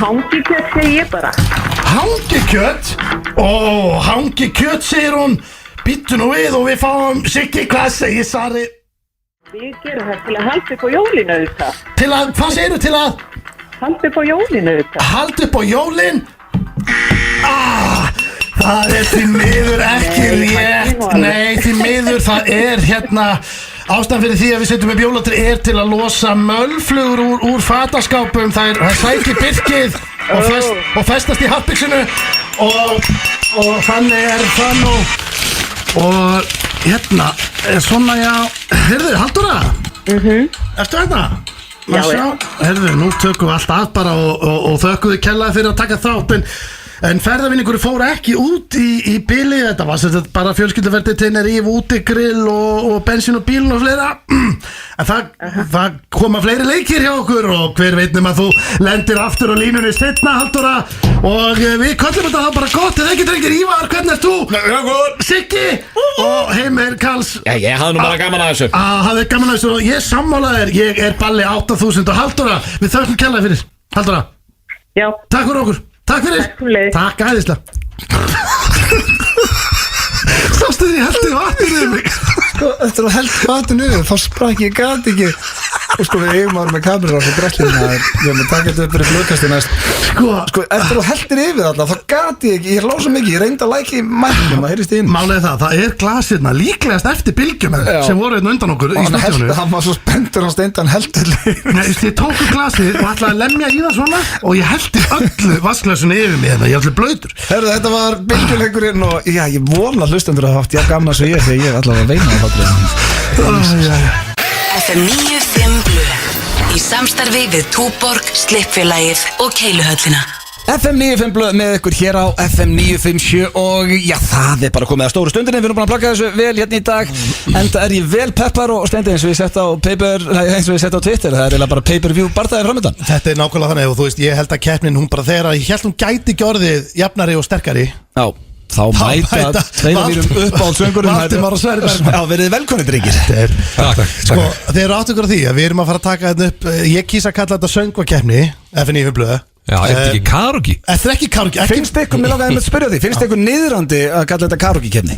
Hangikjöt segi ég bara. Hangikjöt? Ó, hangikjöt segir hún. Býttu nú við og við fáum Siggi, hvað segir Sari? Við gerum það til að halda upp á jólinu auðvitað. Til að, hvað segirðu til að? Halda upp á jólinu auðvitað. Halda upp á jólin? Það er því miður ekki rétt. Nei, því miður, það er hérna ástæðan fyrir því að við setjum upp jólatri er til að losa mölflugur úr fataskápum. Það sækir birkið og festast í harpiksinu og þannig er það nú. Og hérna svona, já, heyrðu, Halldóra, ertu hérna? Já. Heyrðu, nú tökum við allt af bara og þökkum við kellaði fyrir að taka þátt, en ferðavinningur fór ekki út í bili. Þetta var sem sagt bara fjölskylduferð til Tenerife, útigrill og bensín og bílun og fleira. En það koma fleiri leikir hjá okkur og hver veit nema þú lendir aftur á línunni seinna, Halldóra, og við köllum þetta þá bara gott, eða ekki, drengir. Ívar, hvernig ert þú? Góður. Siggi og Heimir Karls. Já, ég hafði nú bara gaman að þessu. Hafði gaman að þessu og ég sammála þér. Ég er balli 8000 og Halldóra, við þökkum kellaði fyrir. Halldóra, Já. takk fyrir okkur. Takk fyrir. Takk fyrir. Takk, æðislega. Sástu því, ég held í vatninu mig. Sko, eftir að held vatninu, þá sprakk ég gat ekki. Og sko við eigum ára með kamerur á þessu drastlinu Við erum að taka þetta upp fyrir blöðkastu næst Sko eftir þú heldir yfir þarna þá gati ég ekki, ég hló svo mikið Ég reyndi að lækja í mæknum, það heyrist í inn Málið það glasirna líklegast eftir bylgjum sem voru hérna undan okkur í stúdíónu Hann var svo spenntur á steindan heldur Ég tóku glasið og ætlaði að lemja í það svona og ég heldi öllu vasklasinu yfir mig hérna, ég er allir blöytur Þetta var bylgjuleikurinn og já, ég vona hlustendur að haft gaman svo ég þegar ég ætlaði að veina það FM 95 Blu í samstarfi við Túborg, Slippfélagið og Keiluhöllina. FM 95 Blu með ykkur hér á FM 957 og já, það bara komið að stóru stundinni. Við erum búin að plaka þessu vel hérna í dag. Enda ég vel peppar og steindi eins og ég sett á Twitter. Það eiginlega bara pay-per-view barðaðir framöndan. Þetta nákvæmlega þannig og þú veist, ég held að keppnin hún bara þegar ég held hún gæti ekki orðið jafnari og sterkari. Já. Þá mæta tveir af mínum uppáhaldssöngurinn Valdimar og Sverrir Bergman. Já, verið velkonir drengir. Sko, þeir eru áttökur á því að við erum að fara að taka þetta upp. Ég kýsa að kalla þetta söngvakeppni FM 95 Blu. Já, er þetta ekki karaoke? Þetta er ekki karaoke. Finnst ykkur, mér langaði að spyrja því, finnst ykkur niðrandi að kalla þetta karaoke-keppni?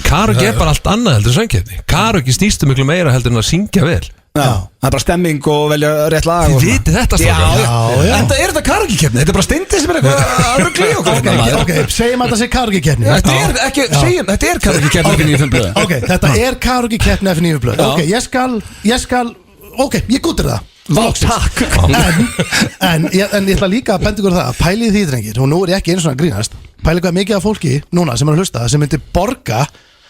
Karaoke er bara allt annað heldur en söngkeppni. Karaoke snýstu miklu meira heldur en að syngja vel. Já, það er bara stemming og velja rétt lag. Þið vitið þetta strákar. Já. En það er þetta karaoke-keppni, þetta er bara Steindi sem er eitthvað að rugla í okkur. Ok, segjum að þetta sé karaoke-keppni. Þetta er karaoke-keppni FM 95 Blu. Ok, þetta er karaoke-keppni FM 95 Blu. Ok, ég skal ég gútir það. Vá, takk. En ég ætla líka að benda ykkur það að pælið því drengir, og nú er ég ekki eins og að grínast, pælið hvað mikið af fólki núna sem er að hlusta sem myndi borga,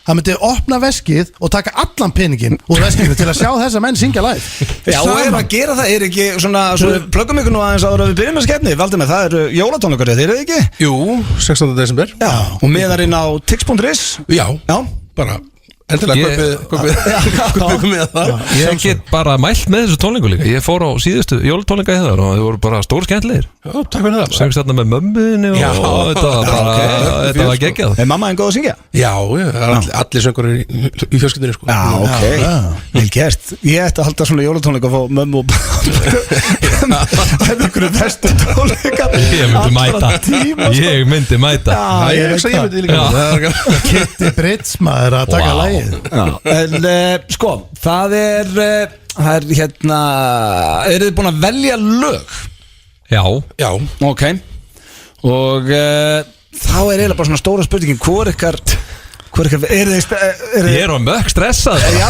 það myndi opna veskið og taka allan peningin úr veskinu til að sjá þessa menn syngja live. Já, og ef að gera það er ekki svona, svo plöggum ykkur nú aðeins áður að við byrjum með skefni, Valdimar, það eru jólatónleikar, þeir eru ekki? Jú, 16. desember. Já, og miðarinn á tix.is. Já, bara endilega kaupið með það. Ég get bara mælt með þessu tónleiku líka. Ég fór á síðustu jólatónleika í það og þau voru bara stór skemmtilegir. Já, takk fyrir það. Söngst þarna með mömmuðinni og þetta var geggjað. Er mamma einn góð að syngja? Já, allir söngur í fjölskyldunni sko. Já, ok, vel gert. Ég ætti að halda svona jólatónleika og fá mömmu og það er einhverju bestu tónleika. Ég myndi mæta. Ég hugsa ég myndi líka. Kitty Brits maður að taka lagið. En sko, það er hérna, eru þið búin að velja lög? Já. Ok. Og þá er eiginlega bara svona stóra spurningin, hvor ykkar Ég er á mökk stressað. Já.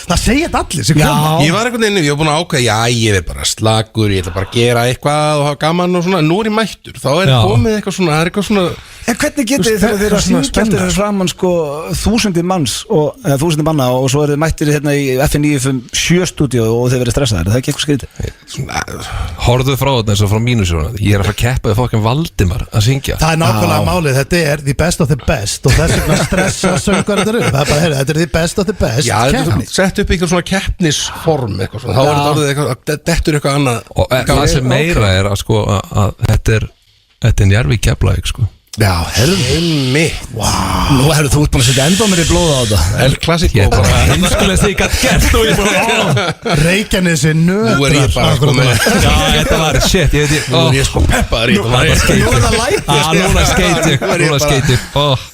Það segja þetta allir sem koma. Ég var einhvern veginn, ég var búin að ákveða, ég er bara slagur, ég ætla bara að gera eitthvað og hafa gaman og svona, nú er ég mættur, þá er komið eitthvað svona, það er eitthvað svona. En hvernig getið þið þegar þið eru að syngja eftir framan sko 1000 manns og 1000 manna og svo eru þið mættir hérna í FM 957 stúdíu og þið verið stressaðir, það er ekki eitthvað skrítið? Horfðu frá þetta eins og frá mínu sjónu. Ég er að fara að keppa við fokkin Valdimar að syngja. Það er nákvæmlega málið, þetta er the best of the best og þess vegna stressa söngar þetta upp. Það er bara, heyrðu, þetta er the best of the best. Já, þetta er sett upp eitthvað svona keppnisform eitthvað svona, þá er þetta orðið eitthvað, dettur eitthvað annað. Og það sem meira er að sko að þetta er Njarðvík Keflavík sko. Já, herðu Nú herðu þú út búin að setja enda mér í blóða á þetta El Clasico. Ég er bara heimskulegst því ég gætt gert og ég bara Reykjanesi nötrar. Nú er ég bara sko með. Já, þetta var shit, ég veit Nú er ég sko peppaður í þetta. Nú er það læti Núna skeiti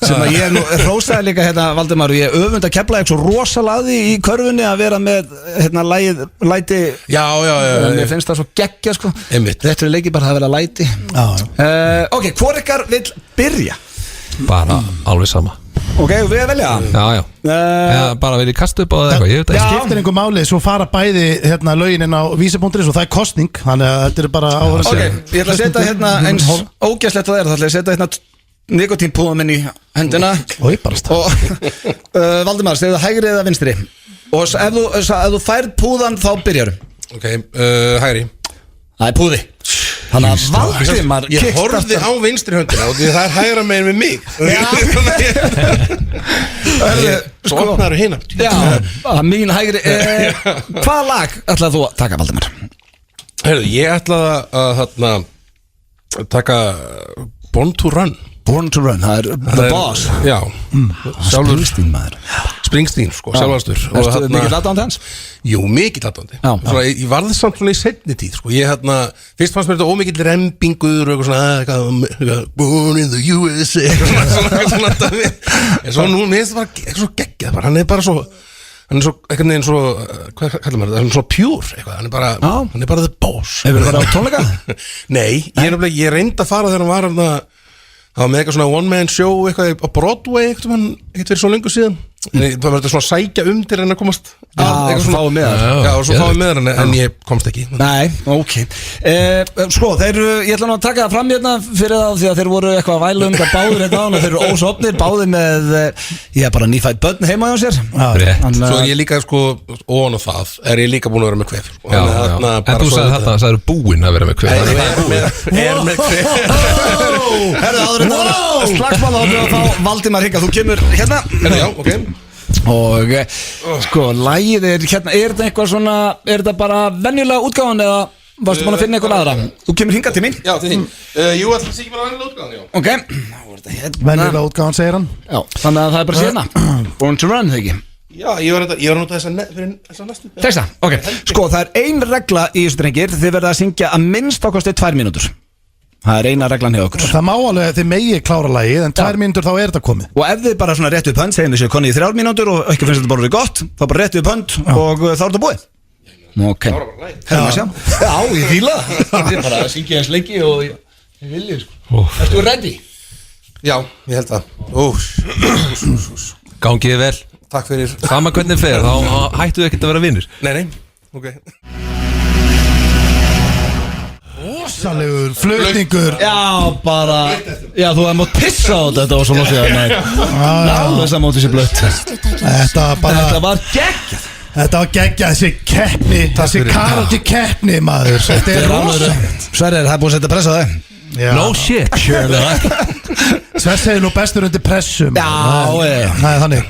sem að ég nú rósaði líka hérna Valdimar og ég öfund að kepla ekki svo rosalaði í körfunni að vera með hérna læti. Já. Mér finnst það svo geggja sko. Einmitt. Þetta er leikið bara að vera læti. Ok, hvor ykkar vill byrja? Bara alveg sama. Ok, við að velja. Já. Bara vil ég kasta upp á það eitthvað, ég veit Það ekki. skiptir einhver máli, svo fara bæði hérna lögin inn á vísi.is og það er kostning, þannig að þetta er bara áhverjum. Ok, ég ætla að setja hérna eins ógæslegt það er, þá ætla ég að setja hérna nikotínpúðum minn í hendina. Og ég bara stað. Og Valdimar, segðu það hægri eða vinstri? Og ef þú færð púðan þá byrjarum. Ok, hægri. Það er púði. Þannig að Valdimar Ég horfði á vinstri höndina og því það er hægra megin við mig. Svo opnaður hina. Já, mín hægri. Hvaða lag ætlaði þú að taka, Valdimar? Heyrðu, ég ætlaði að taka Born to Run. Born to Run, það er The Boss. Já. Springsteen maður. Springsteen, sko, sjálfastur. Erstu mikið aðdáandi hans? Jú, mikið aðdáandi. Ég varði samt svona í seinni tíð, sko. Ég fyrst fannst mér þetta ómikill rembingur og svona Born in the USA svona. En svo nú, mér finnst það bara svo geggjað, hann er bara svo hann er svo, einhvern veginn svo, hvað kallar maður þetta, hann er svo pure eitthvað, hann er bara the boss. Hefur þið farið á tónleika? Nei, ég reyndi að fara þegar hann var það var með eitthvað svona one man show eitthvað á Broadway, ekkert fyrir svo lengur síðan. Það var þetta svona að sækja til hann að komast og svo fáið með það. Já, og svo fáið með hann, en ég komst ekki. Nei, ok. Sko, ég ætla nú að taka það fram hérna fyrir það því að þeir voru eitthvað að væla það báður hérna og þeir eru ósopnir, báðir með bara nýfætt börn heima hjá sér. Svo er ég líka sko ofan á það, er ég líka búin að vera með kvef. En þú sagði þetta, það eru búin að vera með kvef. Er með kvef. Herðu, áður en það slagsmál og þá Valdimar Higga, þú kemur hérna. Já, ok. Og sko, lagið hérna, þetta eitthvað svona, þetta bara venjulega útgáðan eða varstu búin að finna eitthvað aðra? Þú kemur hingað til mín? Já, til þín. Jú, það sé ekki bara venjulega útgáðan, já. Ok, venjulega útgáðan, segir hann. Já, þannig að það er bara sérna. Born to Run, þegar ekki? Já, ég var að nota þessa næstu. Þessa, ok. Sko, það er ein regla í þessu drengir, þið verða að syngja að minnst ákosti 2 mínútur. Það er eina reglan hjá okkur. Það má alveg að þið megi klára lagið, en 2 mínútur þá er þetta komið. Og ef þið bara svona rétt upp hönd, segjum við séu konni í 3 mínútur og ekki finnst þetta bara verið gott, þá bara rétt upp hönd og þá er þetta búið. Ok. Herrum að sjá. Já, ég fíla það. Þið er bara að syngja eins leiki og ég vilja, sko. Ertu ready? Já, ég held það. Gangið vel. Takk fyrir. Sama hvernig fer, þá hættu ekkert að vera vinnur. Nei, ok. Rosalegur flutningur. Já, bara. Já, þú hefði mátt pissa á þetta og svo lótið að næ. Þess að móti sér blött. Þetta var geggjað. Þetta var geggjað, þessi keppni, þessi karate keppni, maður. Þetta er rosalegt. Sverrir, það er búin að setja pressa á þig. No shit. Sverrir segir nú bestur undir pressu. Já, það er þannig.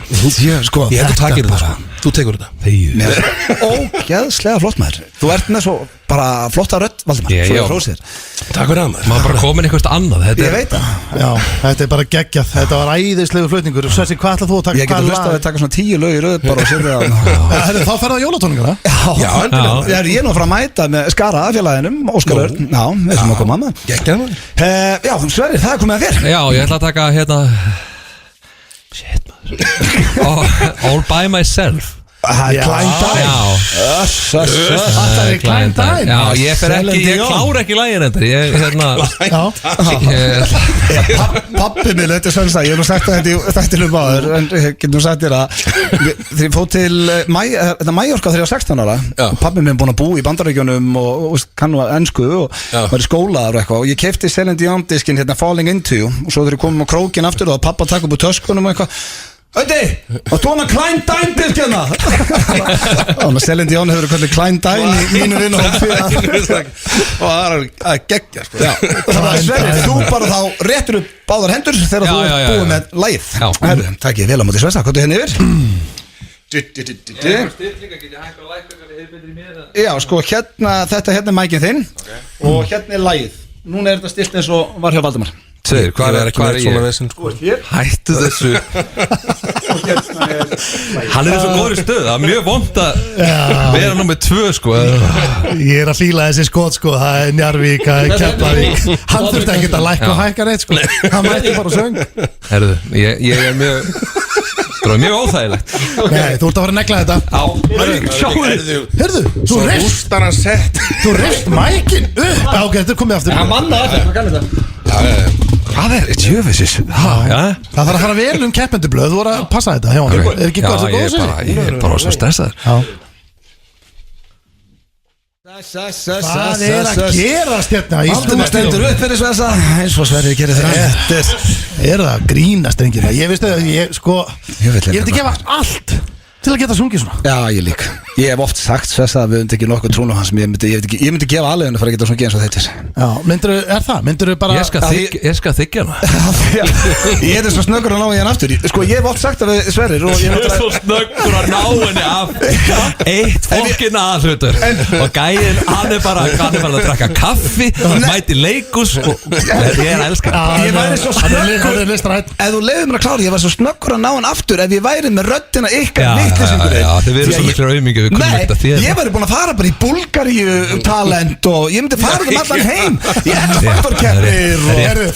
Sko, ég held að takir þetta, sko. Þú tekur þetta. Ógeðslega flott, maður. Þú ert með svo bara flotta rödd, Valdimar. Já. Takk fyrir að maður. Maður bara komin eitthvað annað. Ég veit það. Já, þetta er bara geggjað. Þetta var æðislegu flutningur. Sverrir, hvað ætlað þú að taka? Ég geti hlustað að taka svona 10 lög í röð bara og setja það. Þá ferða jólatóningana. Já, ég er nú að fara að mæta með Skara félaginu, Óskar Örn. Já, við sem að koma með. Geggjað maður. Já, Sverrir, það er komið að þér. Já, ég ætla að taka hérna shit, maður. All by myself. Klein Dine. Það er Klein Dine. Já, ég klára ekki lægin endar. Pappi minn, þetta er svensa. Ég hef nú sagt það þetta í maður, en ég get nú sagt þér að þegar ég fóð til Mallorca þegar ég var 16 ára, pappi minn búin að búa í Bandaríkjunum og kann nú ensku og var í skólaðar og eitthvað og ég keypti Celine Dion diskinn hérna Falling Into You og svo þegar ég komum á krókin aftur og pappa takk upp úr töskunum og eitthvað Ötti, og þú hann að Klein Dine diskina. Þannig að Celine Dion hefur verið Klein Dine í mínu vinn og það er geggja, sko. Þannig að Sverrir, þú bara þá réttur upp báðar hendur þegar þú ert búið með lagið. Herru, takk ég vel á móti Sversa, hvað er hérna yfir? Já, sko, þetta hérna er mækinn þinn og hérna er lagið. Núna er þetta stilt eins og var hjá Valdimar. Segir, hvað er ég? Hættu þessu. Hann er svo góður í stöð. Það er mjög vont að vera nummið 2, sko. Ég er að fíla þessi skot, sko. Það er Njarvík, það er Keflavík. Hann þurfti ekkert að lækka og hækka neitt, sko. Hann mætti bara söng. Herðu, ég er mjög það var mjög óþægilegt. Nei, þú ert að fara að negla þetta. Hörðu, þú rifst mækinn upp. Ok, þetta er komið aftur. Hann mannaði þetta, hvað kannir þetta? Hvað er tjöfisins? Það þarf að fara vel keppendublöð. Þú voru að passa þetta hjá hann. Er ekki gott að góða sig? Ég er bara svo stressaður. Hvað er að gerast hérna í Valdimar stendur upp fyrir Sversa eins og Sverrir gerir þetta. Er það að grínast drengir? Ég veist að ég myndi gefa allt til að geta sungið svona. Já, ég lík. Ég hef oft sagt Sversa að við myndi ekki nokkuð trúna hans ég myndi gefa aðleginu fyrir að geta sungið eins og þetta. Já, myndirðu bara Ég skal þykja hana. Ég er svo snöggur að ná í hann aftur. Sko, ég hef oft sagt að við Sverrir Ég er svo snöggur að ná henni af eitt fólkin aðhlutur og gæinn, hann er bara að drakka kaffi mæti leikus og ég er að elska hann. Ég væri svo snöggur ef þú leiðir mér að klára, ég var svo snöggur að ná hann aftur ef ég væri með röddina ykkar vitleysingurinn. Já, þið verður svo miklu aumingi við kunnum ekkert að þér. Nei, ég væri búin að fara bara í Búlgaríu talent og ég myndi fara allan heim í X-Factor-keppnir.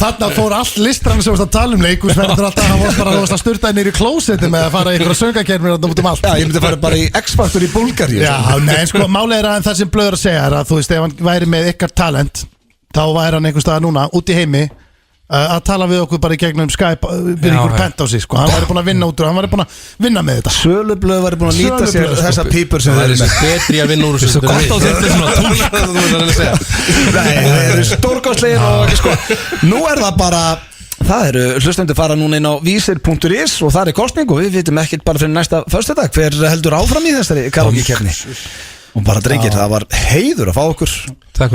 Þarna fór allt listrann sem varst að tala leikhúsverður alltaf, hann varst bara að sturta nýri klósetti með að fara í ykkur söngakernir út allt. Já, ég myndi fara bara í X-Factor í Búlgaríu. Já, nei, sko, málið að það sem blöður að segja að þú veist, ef hann væri með ykkar talent þá væri hann einhvers staðar núna, út í heimi að tala við okkur bara í gegnum Skype við ykkur pentási, sko, hann væri búin að vinna út og hann væri búin að vinna með þetta. Sölublöð væri búin að nýta sér þessa pípur sem það er betri að vinna úr þessu. Svo gott á þetta svona Nei, það eru stórkostlegir og sko, nú það bara það eru hlustendur fara núna inn á vísir.is og það kosning og við vitum ekkert bara fyrir næsta föstudag hver heldur áfram í þessari karaoke-keppni. Og bara drengir, það var heiður að fá okkur.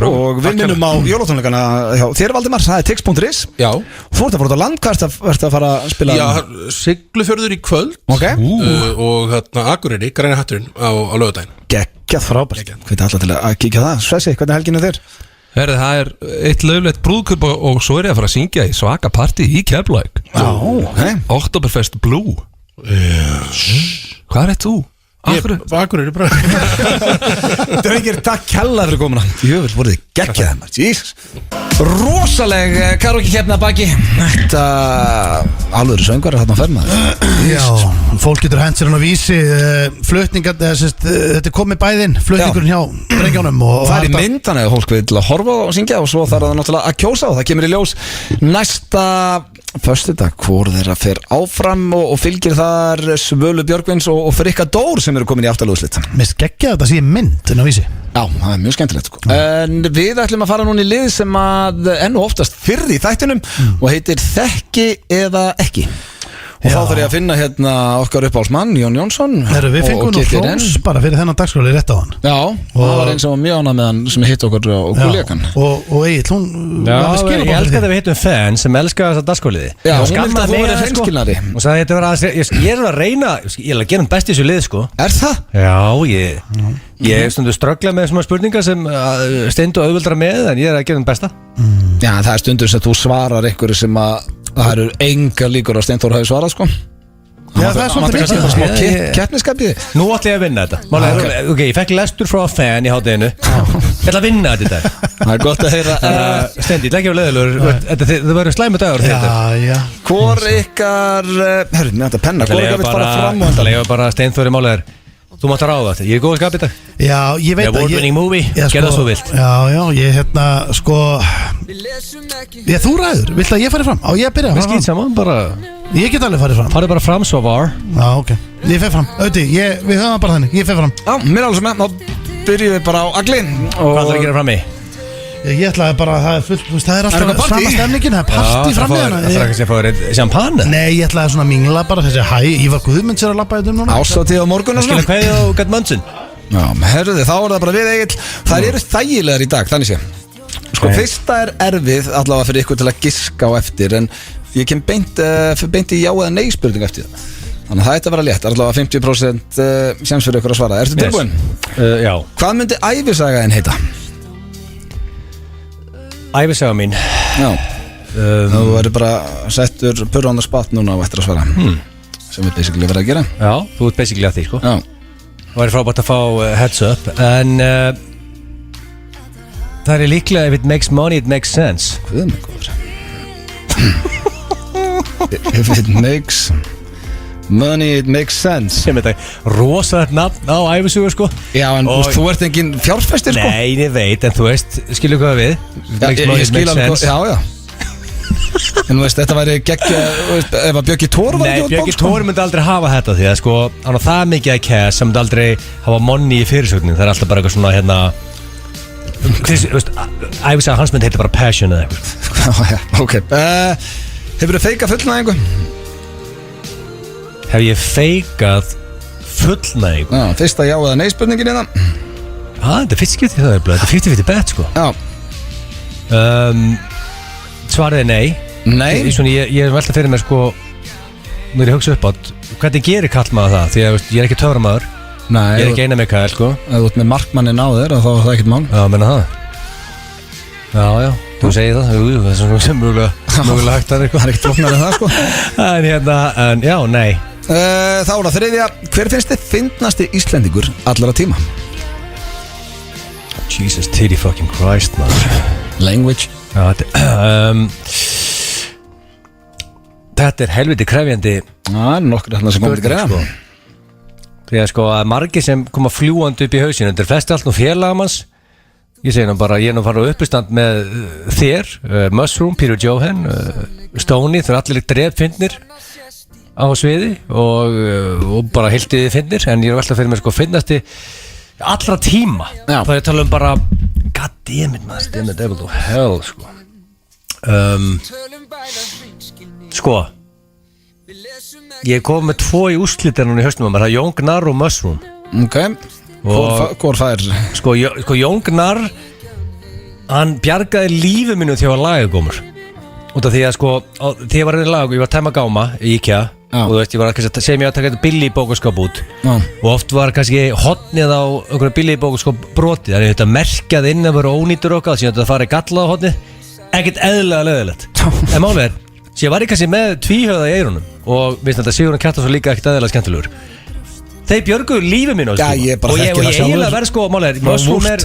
Og við minnum á jólatónleikana hjá þér Valdimar, það tix.is. Já. Þú ert að fara út á land, hvað ert að fara að spila? Já, Siglufjörður í kvöld. Og Akureyri, Græni hatturinn á laugardaginn. Geggjað frábært. Hviti alltaf til að kíkja það. Svessi, hvernig er helginu þér? Herði, það er eitt löglegt brúðkaup og svo ég að fara að syngja í svaka partí í Keflavík. Oktoberfest Blue. Hvað er þú? Akureyri bara. Drengir, takk kella fyrir komuna. Jöfnvel voruð þið geggjaði maður. Jesus. Rosaleg karaoke-keppni að baki. Þetta alvöru söngvarar þarna fer maður. Já, fólk getur hent sér hann á vísi flutningar, þetta komið bæðinn flutningurinn hjá drengjónum og það í mynd, þannig að fólk vil horfa og syngja og svo þarf það náttúrulega að kjósa og það kemur í ljós næsta föstudag hvor þeirra fer áfram og fylgir þar Svölu Björgvins og Frikka Dór sem eru komin í aftalúðslit. Mér skeggja þetta sé mynd inn á vísi. Já, það er mjög skemmtilegt sko. En við ætlum að fara núna í lið sem að enn og oftast fyrr í þættinum og heitir Þekki eða ekki. Og þá þarf ég að finna hérna okkar uppáhaldsmann Jón Jónsson. Við fengum nú hrós bara fyrir þennan dagskráli rétt á hann. Já, og það var einn sem var mjög ánað með hann sem hitt okkur og kollegan. Og Egill, hún ég elska þetta við hittum fan sem elska þessa dagskráliði. Já, hún vildi að þú verið hreinskilnari. Og sagði þetta vera að ég er að reyna, ég er að gera best í þessu lið sko. Er það? Já, ég stundu ströggla með svona spurningar sem steindu auðvöldra með en ég er að gera besta. Já, það er stundur sem þú svarar ykkur sem að það eru enga líkur að Steinþór hafi svarað sko. Já, það er svolítið smá keppniskapið. Nú ætla ég að vinna þetta. Ok, ég fekk lestur frá fan í hádeginu. Ég ætla að vinna þetta í dag. Það er gott að heyra. Steindi, ekki á leiðilegur. Það verður slæmu dagur þetta. Já. Hvor ykkar hörru, með þetta penna, hvor ykkar vill fara fram og Það lega bara Steinþór í málegar. Þú mátt að ráða þetta, ég er góð að skapa þetta. Já, ég veit að award-winning movie, gerða svo vilt. Já, ég sko þú ræður, vilt að ég fari fram? Á ég að byrja? Við skýt saman, bara ég get alveg farið fram. Farið bara fram svo var. Já, ok, ég fer fram, auðvitað, við höfum það bara þannig, ég fer fram. Já, mér er alveg sem þá byrjum við bara á Aglin. Hvað ætlar að gera fram í? Ég ætlaði bara að það er fullt, það er alltaf sama stemningin, það er partí fram í hana. Það er ekki að fá champagne? Nei, ég ætlaði svona mingla bara þessi Ívar Guðmunds að lappa þetta núna. Ásatíð á morgun og svona. Skilja kveðið og gætt mönnsinn. Já, herruði, þá er það bara við Egill. Það eru þægilegar í dag, þannig sé. Sko, fyrsta er erfið allavega fyrir ykkur til að giska á eftir, en ég kem beint í já eða nei spurning eftir það. Þannig að það ætti að vera létt, allavega 50% sjans fyrir ykkur að svara. Ertu tilbúin? Já. Hvað myndi ævisaga þín heita? Ævisaga mín. Já. Þú verður bara settur purra on the spot núna og eftir að svara. Sem við basically verðum að gera. Já, þú ert basically að því, sko. Já. Það væri frábært að fá heads up, en það er líklega if it makes money, it makes sense. Hvað með góður? If it makes money, it makes sense. Sem þetta rosalegt nafn á ævisögu, sko. Já, en þú ert engin fjárfæstir, sko. Nei, ég veit, en þú veist, skilur hvað við? Ég skil alveg, já. En þú veist, þetta væri geggja, ef að Björki Tór var ekki út bók. Nei, Björki Tór myndi aldrei hafa þetta því að sko, hann á það mikið að cash sem myndi aldrei hafa money í fyrirsögnin. Það er alltaf bara eitthvað svona hérna, þú veist, æfisaga hans myndi heita bara passion eða eitthvað. Já, ok. Hefur þið feikað fullnæðingu? Hef ég feikað fullnæðingu? Já, fyrsta já eða nei spurningin í það. Þetta er fyrst skiptið það er blöð, þetta er 50-50 bet sko. Já. Svarið er nei. Nei? Ég er veltað fyrir mér sko, mér er hugsa upp átt, hvernig gerir kallmaður það? Því að ég er ekki töframaður. Nei. Ég er ekki eina með kall sko. Ef þú ert með markmannin á þér, þá er það ekkert mál. Já, menna það. Já, þú segir það. Jú, það er svona sem mögulega hægt að eitthvað. Það er ekkert flóknar en það sko. En já, nei. Þá er það þriðja. Hver finnst þið fyndnasti Íslendingur allara tíma? Jesus titty fucking Christ, man. Language. Já, þetta helviti krefjandi. Það nokkur þarna sem komið til greina. Því að að margir sem koma fljúandi upp í hausinu, þetta flesti allt nú félagamanns. Ég segi nú bara, ég er nú farið á uppistand með þér, Mushroom, Peter Johan, Stoney, þeir allir dreffinnir á sviði og bara hildiði finnir, en ég er veltað fyrir mig finnasti allra tíma. Já. Það er að tala bara God damn it, man, damn it, devil to hell, ég kom með 2 í úrslitin núna í hausnum á mér, það er Jón Gnarr og Mushroom. Ok, hvor það er? Jón Gnarr, hann bjargaði lífi mínu þegar ég var lagagómur. Út af því að þegar ég var reyndið ég var að tæma gáma í IKEA. Og þú veist, ég var að segja mér að taka þetta billi í bókaskáp út. Og oft var kannski hotnið á einhverju billi í bókaskáp brotið. Þannig þetta merkjað inn að vera ónýtur okkar, síðan þetta farið gallað á hotnið. Ekkert eðlilega leiðilegt. En málið er, ég var kannski með tvíhöfða í eyrunum og við þetta Sigurður Kjartansson líka ekkert eðlilega skemmtilegur. Þeir björguðu lífi mínu á Já, ég bara þekki það sjálfur. Og ég eiginlega verð málið er, Mushroom er,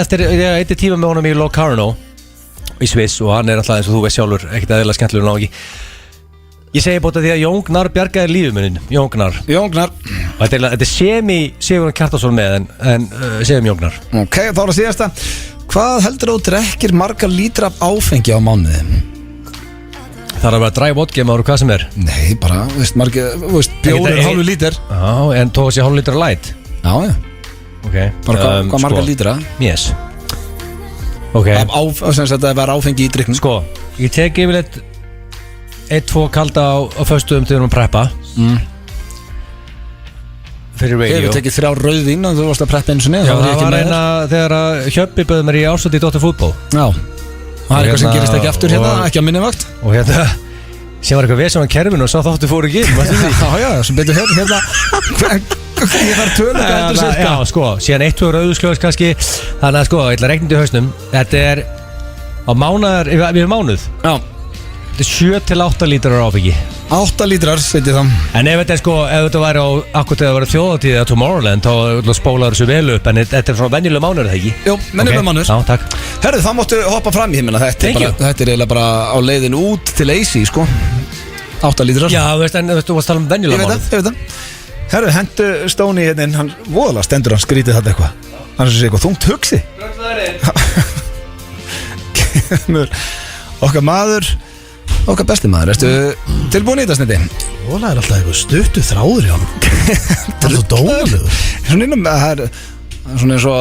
eftir ég eitt tíma með honum í Locarno í Sviss og hann er alltaf eins og þú veist sjálfur ekkert eðlilega skemmtilegur náðu ekki. Ég segi bóta því að Jón Gnarr bjargaði lífi mínu. Jón Gnarr. Og þetta er semi Sigurður Kjartansson með en segjum Jón Gnarr. Ok, þá er það síðasta. Hvað heldur þú drekkir margar lítra af áfengi á mánuði? Það er að vera dry vodka maður og hvað sem er. Nei, bara, bjóður hálfu lítir. Já, en tók sér hálfu lítra light. Já. Ok. Bara hvað margar lítra? Yes. Ok. Þetta var áfengi í drikknum. Ég tek yfirleitt 1-2 kalda á föstuðum þegar við preppa. Fyrir radio. Hefur tekið 3 rauðvín og þú varst að preppa eins og Já, það var eina þegar að Hjöppi bauð mér í árstöld í Dóttir fútból. Já. Það er eitthvað sem gerist ekki aftur hérna, ekki á minni vakt. Og hérna, sem var eitthvað við sem var kerfinu og sá þáttu fóru ekki Já, sem betur hérna ég þarf töluga heldur sér. Já, síðan 1-2 rauðskljóðs kannski. Þannig að ég ætla að reikna í hausnum. Þetta er á mánuðar, við mánuð. Já. Þetta er 7-8 lítrar áfengi. 8 lítrar, veit ég það. En ef þetta væri á akkur þegar það væri þjóðatíð eða Tomorrowland þá spólaður þessu vel upp, en þetta er svona venjulega mánuður, það ekki? Jú, venjulega mánuður. Já, takk. Herðu, þá máttu hoppa fram í himmina. Þetta er eiginlega bara á leiðin út til AC, 8 lítrar. Já, en þú varst að tala um venjulega mánuð. Ég veit það. Herðu, hendu Stoney hérna inn, hann voðalega stendur hann skrítið þetta eitthvað. Hann er svo eitthvað þungt hugsi. Okkar maður, okkar besti maður, ertu tilbúin í þetta sniði? Það er alltaf eitthvað stuttu þráður í honum. Það er svo dónalegur. Það er svona eins og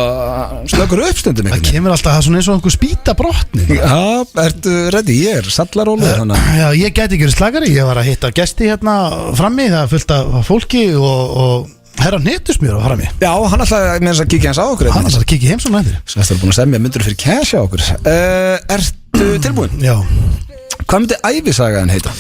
slökur uppstundum. Það kemur alltaf svona eins og einhver spýta brotni. Já, ertu ready? Ég er sallaróluður. Já, ég gæti ekki verið slagari. Ég var að hitta gesti hérna frammi, það er fullt af fólki og herra Hnetusmjör á frammi. Já, hann alltaf með þess að kíkja hans á okkur. Hann alltaf að kíkja heim svona hendur. Svo ertu búin að semja myndur fyrir cash á okkur. Ertu tilbúin? Já. Hvað myndi ævisagaðin heita?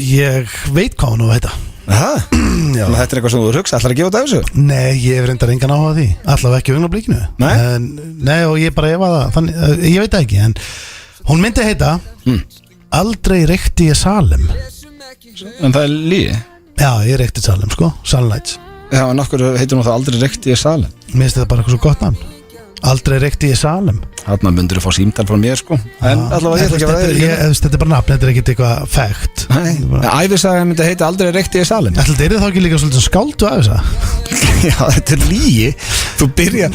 Ég veit hvað hún á að heita. Já. Þetta er eitthvað sem þú hugsa, ætlar að gefa þetta af þessu? Nei, ég hef reyndar engan áhuga á því. Allavega ekki augnablikinu. Nei, og ég bara efa það. Þannig, ég veit það ekki, en hún myndi heita Aldrei reykti ég Salem. En það er lygi? Já, ég reykti Salem, Salem Lights. Já, en okkur heitir hún það Aldrei reykti ég Salem? Mér finnst þetta bara eitthvað svo gott nafn. Aldrei reykti ég Salem. Þarna myndur þú fá símtal frá mér, En allavega ég ætla ekki að vera þeir. Þetta er bara nafn, þetta er ekkert eitthvað fact. Ævisaga myndi heita Aldrei reykti ég Salem. Þetta er þá ekki líka svolítið skáldu ævisaga? Já, þetta er lygi. Þú byrja,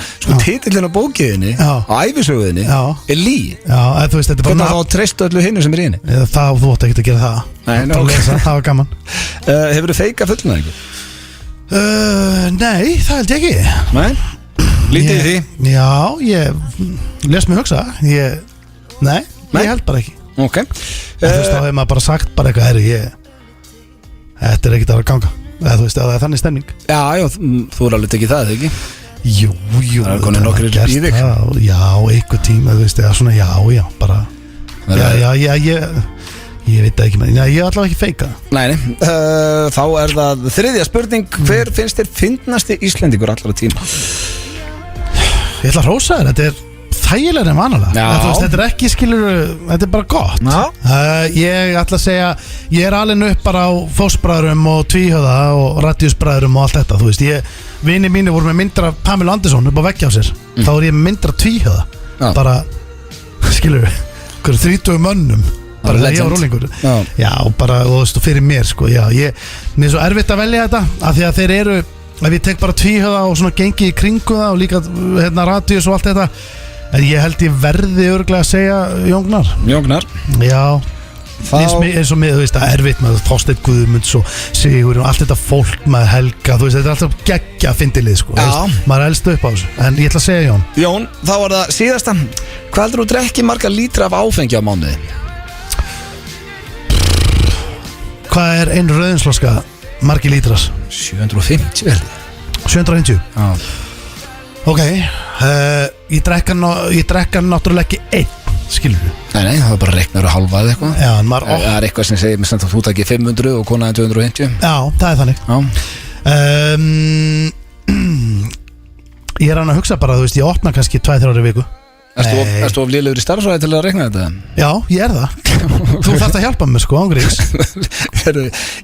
titillin á bókiðinni á ævisöguðinni er lygi. Já, þú veist, þetta er bara nafn. Hvernig þá treystu öllu hinnu sem er í henni? Þú átt ekki að gera það. Það var gaman. Hefur þú feika fullnæðingu? Nei, það held ég ekki. Nei? Lítið í því? Já, ég les mig hugsa. Nei, ég held bara ekki. Ok. Þú veist, þá hefur maður bara sagt bara eitthvað, þetta er ekkert að ganga. Þú veist, það er þannig stemning. Já, þú er alveg tekið það, ekki? Jú, það er konið nokkur í þig. Já, einhver tíma, þú veist, eða svona, já, bara. Ég veit það ekki, menn ég er allavega ekki feika. Nei, þá er það þriðja spurning. Hver finnst þér fyndnasti Íslendingur allra tíma? Ég ætla að hrósa þér, þetta er þægilega en vanalega. Já. Þetta er ekki skilur, þetta er bara gott. Ég ætla að segja, ég er alveg upp bara á Fossbræðurum og Tvíhöða og Radíusbræðurum og allt þetta, þú veist, vini mínu voru með myndra af Pamela Andersson upp á veggi á sér, þá er ég með myndra af Tvíhöða, bara, skilur, 30 mönnum, bara þegar ég var rólingur. Já, bara, þú veist, fyrir mér, sko, mér er svo erfitt að velja þetta, af því að þeir eru, ef ég tek bara Tvíhöða og svona gengi í kringu það og líka, Radíus og allt þetta, en ég held ég verði örglega að segja Jóngnar. Já, eins og með, þú veist, það er erfitt með Þorsteinn Guðmunds og Sigur og allt þetta fólk með Helga, þú veist, þetta er alltaf geggja fyndilið, sko, maður elst upp á þessu, en ég ætla að segja Jón, þá var það síðasta. Hvað heldur þú drekki marga lítra af áfengi á mánuði? Hvað er ein rauðinsloska margi lítrar? 750 vel. 750? Já. Ok, ég drekka náttúrulega ekki einn, skilur við. Nei, það er bara reiknar og halva eða eitthvað. Já, en maður það er eitthvað sem segir með samt að þú takir 500 og konaði 250. Já, það er þannig. Ég er að hugsa bara, þú veist, ég opna kannski 2-3 ári viku. Erstu of lélegur í starfsvæði til að reikna þetta? Já, ég er það. Þú þarft að hjálpa mér, sko, ángríks.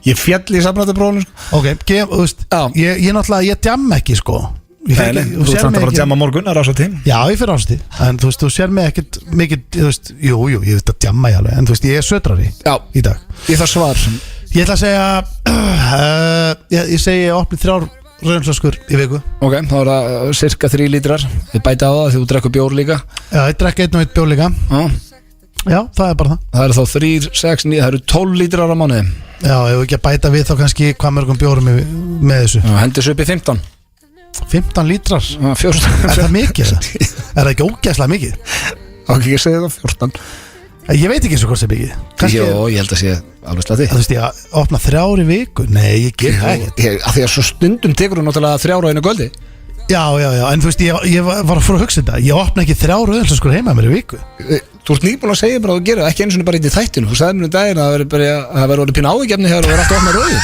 Ég fjall í samrættuprófunu. Ok, þú veist, ég náttúrulega, ég djamma ekki, sko. Þú þarft bara að djamma morgun, að rása tím. Já, ég fyrir rása tím, en þú veist, þú sér mig ekkert mikið, þú veist, jú, ég veist að djamma ég alveg, en þú veist, ég er södrari í dag. Ég þarf svar. Ég ætla að segja, ég segi ég opni 3 rauðinsflöskur í viku. Ok, þá er það cirka 3 lítrar. Þið bæta á það því þú drekkur bjór líka. Já, ég drekka 1 og 1 bjór líka. Já, það er bara það. Það eru þá 3, 6, 9, það eru 12 lítrar á mánuði. Já, ef ekki að bæta við þá kannski hvað mörgum bjórum með þessu. Hendis upp í 15. 15 lítrar? 14. Er það mikið það? Er það ekki ógæslega mikið? Ok, ég segi það 14. Ég veit ekki eins og hvort það er mikið. Jó, ég held að sé alveg slatti. Þú veist, ég opna 3 í viku. Nei, ég ger það ekki. Því að svo stundum tekur þú náttúrulega 3 á einu kvöldi. Já, en þú veist, ég var að fóra að hugsa þetta. Ég opna ekki 3 rauðinsflöskur heima mér í viku. Þú ert nýbúin að segja bara að þú gerir það, ekki eins og bara í þættinu. Þú sagði mér daginn að það verður orðið pínu áhugjefni þegar þú verður alltaf að opna rauðin.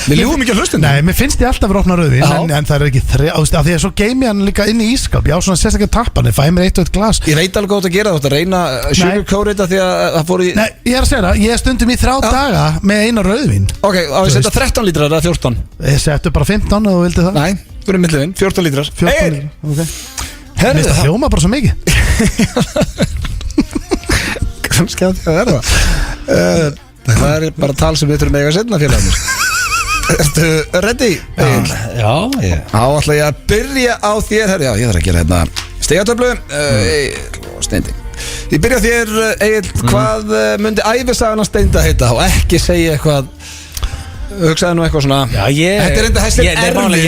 Við ljúum ekki að hlustinu. Nei, mér finnst ég alltaf að vera að opna rauðin, en það er ekki 3, af því að svo geimi hann líka inn í ískap. Já, svona sérstaklega tappan, fæ mér 1 og 1 glas. Ég veit alveg hvað þú gera, þú ætti að reyna sugarcoat þetta því að það fór í... Nei, ég er að segja það, ég stundum í 3 daga með eina rauðvín. Ok, á ég setja 13 lítrar eða 14? Ég setja bara 15 ef þú vildi það. Nei, þú erum millivinn, 14 lítrar. 14 lítrar, ok. Mér finnst það hljóma bara svo mikið. Kannski að það er það. Það er bara tal sem við þurfum eiga að setna félagarnir. Ertu ready? Já. Þá ætla ég að byrja á þér. Já, ég þarf að gera hérna stigatöflu. Steindi. Ég byrja á þér, Egill, hvað myndi ævisagan að Steinda heita og ekki segja eitthvað, hugsaði nú eitthvað svona. Já, þetta er enda þessi erfið,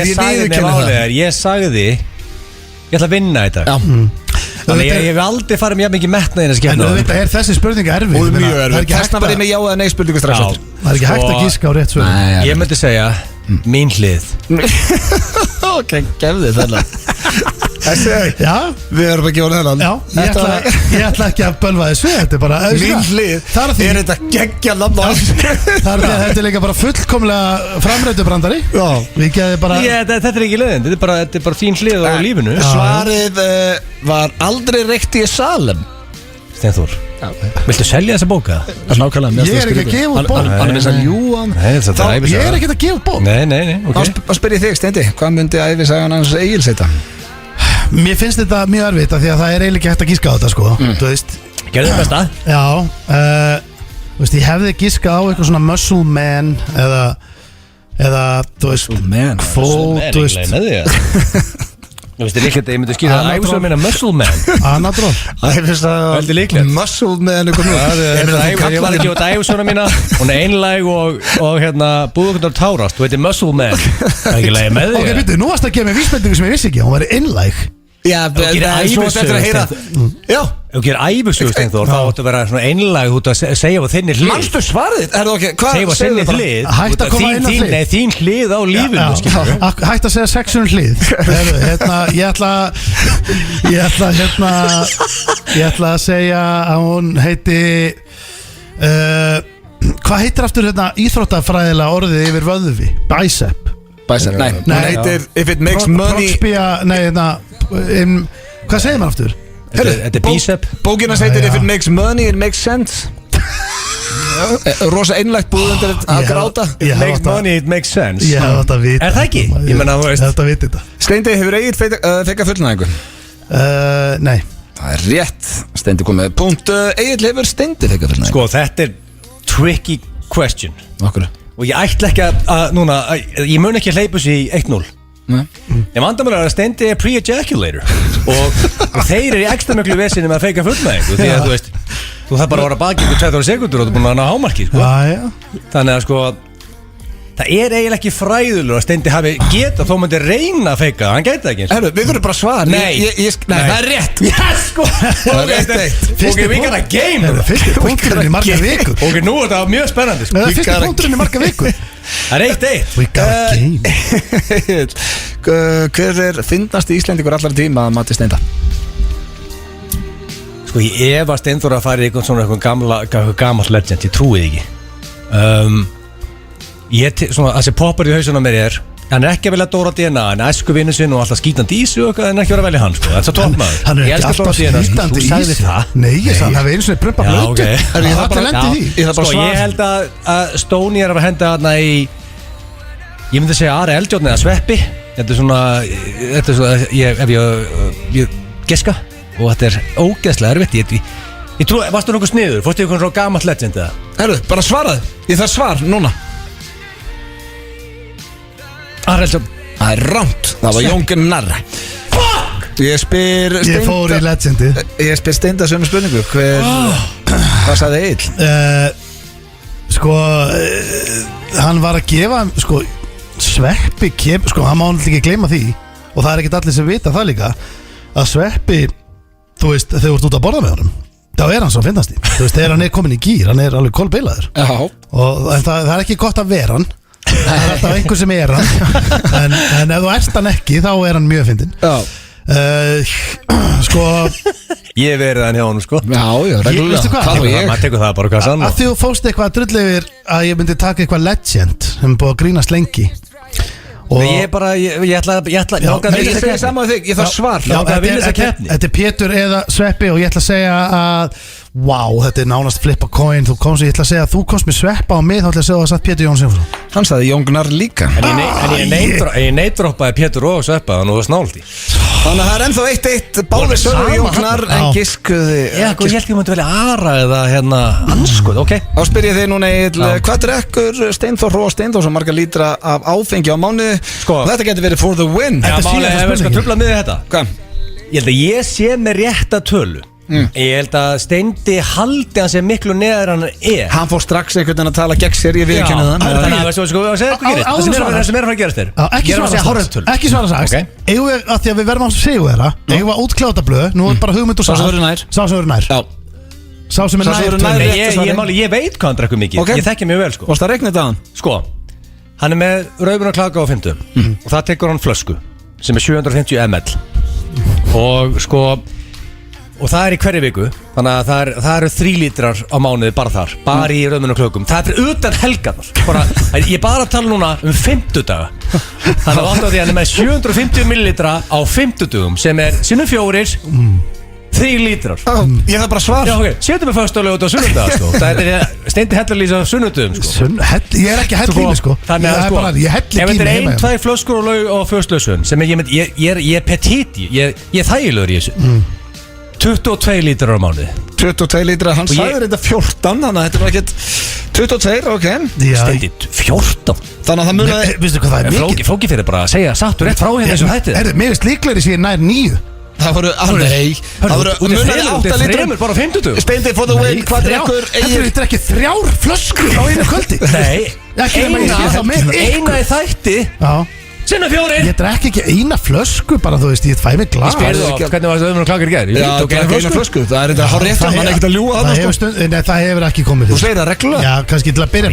ég sagði ég ætla að vinna þetta. Já. Þannig ég hef aldrei farið mjög mikið metnað inn að skemna. En þetta er þessi spurninga erfið. Og mjög erfið. Þessna var ég með já eða nei spurningu strax eftir. Það er ekki hægt að gíska á rétt svör. Ég myndi segja mín hlið. Ok, gefðu þetta. Já, við erum ekki á þennan. Já, ég ætla ekki að bölva þessu. Þetta er bara mín hlið. Er þetta geggja nafn á þessu? Það er þetta er líka bara fullkomlega framrættubrandari. Við geðum bara... Þetta er ekki leiðin. Þetta er bara þín hlið á lífinu. Svarið var aldrei reykt í Salem. Steinþór, viltu selja þessa bóka? Ég er ekki að gefa út bók. Hann er þess að ljúa. Ég er ekki að gefa út bók. Nei, ok. Þá spyr ég þig, Steindi, hvað myndi ævisagan hans Egils heita? Mér finnst þetta mjög erfitt af því að það er eiginlega ekki hægt að gíska á þetta, sko. Þú veist. Gerðu það besta? Já, þú veist, ég hefði gískað á eitthvað svona Muscle Man eða þú veist, Quote, þú veist. Þú veist, ég myndi skýra að æfisum minna Muscle Man. Anadról. Veldi líklegt. Muscle Man Ég var ekki á æfisuna mína. Hún er einlæg og hérna búðugundar tárast. Þú heitir Muscle Man. Það er ekki lægi með þig. Ok, byrju, nú varst að gefa mér vísbendingu sem ég vissi ekki. Hún væri einlæg. Já, það er svo betur að heyra. Já. Ef þú gerir æfisögu, Steinþór, þá áttu að vera svona einlæg út að segja á þinni hlið. Manstu svarið? Segja á þinni hlið. Hætt að koma inn á hlið. Nei, þín hlið á lífinu. Hætt að segja sexun hlið. Ég ætla að segja að hún heiti hvað heitir aftur íþróttafræðilega orðið yfir vöðvi? Bicep. Nei, hún heitir If it makes money. Hvað segir maður aftur? Þetta er bísepp. Bókina heitir If it makes money, it makes sense. Rosa einlægt búið undir að gráta. It makes money, it makes sense. Ég hef þetta að vita. Er það ekki? Ég meina, þú veist. Ég hef þetta að vita þetta. Steindi, hefur Egill fekka fullnæðingu? Nei. Það er rétt. Steindi kom með punkt. Egill, hefur Steindi fekka fullnæðingu? Sko, þetta er tricky question. Okkur. Og ég ætla ekki að núna, ég mun ekki að hleypa sér í 1-0. Ég vandamál að Steindi er pre-ejaculator og þeir eru í ekstra miklu vesinni með að feika fullnæðingu því að þú veist, þú þarf bara að vera bakið í 20 sekundur og þú er búin að ná hámarki sko. Þannig að sko það er eiginlega ekki fræðulegur að Steindi hafi geta þó myndi reyna að feika, hann geta ekki. Herru, við þurfum bara að svara. Nei, það er rétt. Yes, sko. Það er rétt. Ok, við gana game. Fyrsti punkturinn í marga vikur. Ok, nú er þetta mjög spennandi sko. Fyrsti punkturinn í marga vikur. Það er 1-1. We got a game. Hver er fyndnasti Íslendingur allar tíma að mati Steinda? Sko, ég efast Steindur að fara í eitthvað gammal legend, ég trúi því ekki. Svona, það sem poppar í hausuna mér er hann er ekki að velja Dóra DNA, hann er æsku vinnu sinn og alltaf skítandi í sig og eitthvað, en ekki verið að velja hann sko. Það er svo toppmaður. Hann er ekki alltaf skítandi í sig. Nei, ég sagði, það hefði eins og einn brumpa blötu. Ég þarf að lendi því. Sko, ég held að Stóni er að henda þarna í, ég myndi segja Ari Eldjórn eða Sveppi. Þetta er svona, ef ég geska, og þetta er ógeðslega erfitt. Ég trú, varstu nokkuð sniður? Fórstu ykkur svo gamalt legend eða? Herru, bara svaraði. Ég þarf svar núna. Arelsson. Það er rámt. Það var Jón Gunnar. Fuck! Ég spyr Steinda. Ég fór í legendi. Ég spyr Steinda sömu spurningu. Hvað sagði Egill? Sko, hann var að gefa, sko, Sveppi sko, hann má náttúrulega ekki gleyma því og það er ekkert allir sem vita það líka að Sveppi, þú veist, þegar þú ert út að borða með honum þá er hann svo finnast í, þú veist, þegar hann er komin í gýr hann er alveg kolbeilaður en það er ekki gott að vera hann það er alltaf einhver sem er hann en ef þú erst hann ekki þá er hann mjög fyndin sko ég verið hann hjá hann sko veistu hvað, maður tekur það bara hvað sann að því þú fóst eitthvað drull yfir að ég myndi taka eitthvað legend sem búið að grínast lengi og ég ætla ég segi saman við þig, ég þarf svar þetta er Pétur eða Sveppi og ég ætla að segja að wow, þetta er nánast flip a coin ég ætla að segja að þú komst með Sveppa á mig þá ætla að segja að það satt Pétur Jón Sigfússon hann sagði Jón Gunnar líka en ég neitdroppaði Pétur og Sveppa þannig að það var snáldi þannig að það er ennþá 1-1 báðir sögur Jón Gunnar en giskuði ég held ég myndi velja Ara eða hérna anskuð, ok þá spyr ég þig núna hvað drekkur Steinþór Ró Steinþórsson marga lítra af áfengi á mánuði þetta getur verið for the win ég held að ég sé með rétta tölu ég held að Steindi haldi hann sem miklu neðar hann er hann fór strax einhvern veginn að tala gegn sér ég viðurkenni það það sem er að fara að gerast þér ekki svara strax eigum við að því að við verðum að segja þeirra eigum við að útkláta blöð nú er bara hugmynd og sá sem verður nær ég veit hvað hann drekkur mikið ég þekki mjög vel sko varst það regnið það hann? sko hann er með rauðbúna klaka á 50 og það tekur hann flösku sem er 750 ml og sko og það er í hverju viku þannig að það eru 3 lítrar á mánuði bara í rauðbúna klökum það er fyrir utan helgarnar ég er bara að tala núna 50 daga þannig að átt á því að hann er með 750 millilitra á 50 dugum sem er sinnum 4 3 lítrar ég það bara svar setjum við föstulega út á sunnundag sko. það er Steindi hellarlýs á sunnundum sko. ég er ekki hellími sko þannig að sko ef þetta er 1-2 flöskur og föstulösun sem ég er petiti ég þægilegur í þessu 22 lítrar á mánuði 22 lítrar, hann sagði þetta 14 þannig að þetta var ekkert 22, ok Steindi 14 þannig að það muni veistu hvað það er mikið flóki fyrir bara að segja sattu rétt frá hérna þessum hætti mér veist líklegri sér nær 9 það voru munið 8 lítrar bara 50 Steindi for the win hvað drekkur þetta er ekki 3 flöskur á einu kvöldi nei eina í þætti sinna 4 ég drekk ekki eina flösku bara þú veist ég fæ mig glas ég spyrði þú hvernig var það öðrum og klakar í gær já það er eina flösku það er eitthvað hár rétt hann er ekkert að ljúga það hefur ekki komið þú segir það reglulega já kannski til að byrja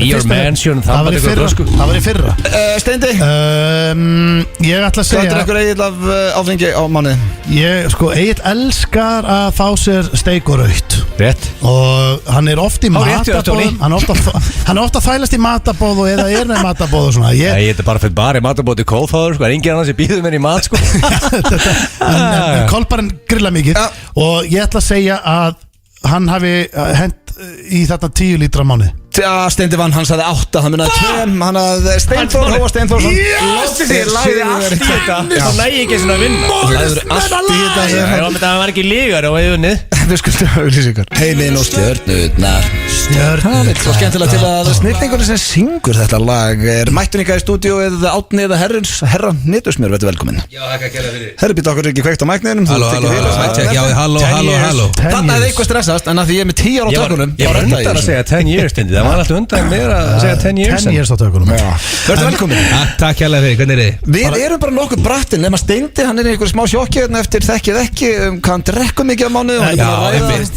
það var í fyrra Steindi ég ætla að segja hvað drekkur Egill af áfengi á mánuði sko Egill elskar að fá sér steik og raut rétt og hann er oft í matabóðum hann er ofta að þælast í matabóð og eða er með matabóð og svona ég er bara fyrir bara í matabóð í kól óþáður sko, engin annar sem býður mér í mat sko. En Kolbarinn grilla mikið og ég ætla að segja að hann hafi hent í þarna 10 lítra mánuði. Steindi vann, hann sagði 8, hann munnaði 2. Hann hafði Steinþór, Hóa Steinþórsson Lótti sér, lagði allt í þetta. Þá nægi ekki svona að vinna. Lagður allt í þetta. Það var ekki lígar og auðvunni. Við skulum auðlýsingar. Heiminn og stjörnurnar. Stjörnurnar. Svo skemmtilega til að snillingurinn sem syngur þetta lag mættun ykkar í stúdíóið Átni eða herra Nitusmjör, verður velkominn. Já, þakka kærlega fyrir. Herri, býta okkur ekki kveikt á mækninum. Þarna er eitthvað stressast, en að því ég er með 10 ára á tökunum. Ég var undan að segja 10 years Steindi. Það var alltaf undan mér að segja 10 years 10 years á tökunum. Verður velkominn. Takk kærlega fyrir, hvernig er þið? Við erum bara nokkuð brattin, nema Steindi, hann er í einhverju smá sjokki eftir þekkið ekki, hvað hann drekkur mikið á mánuði.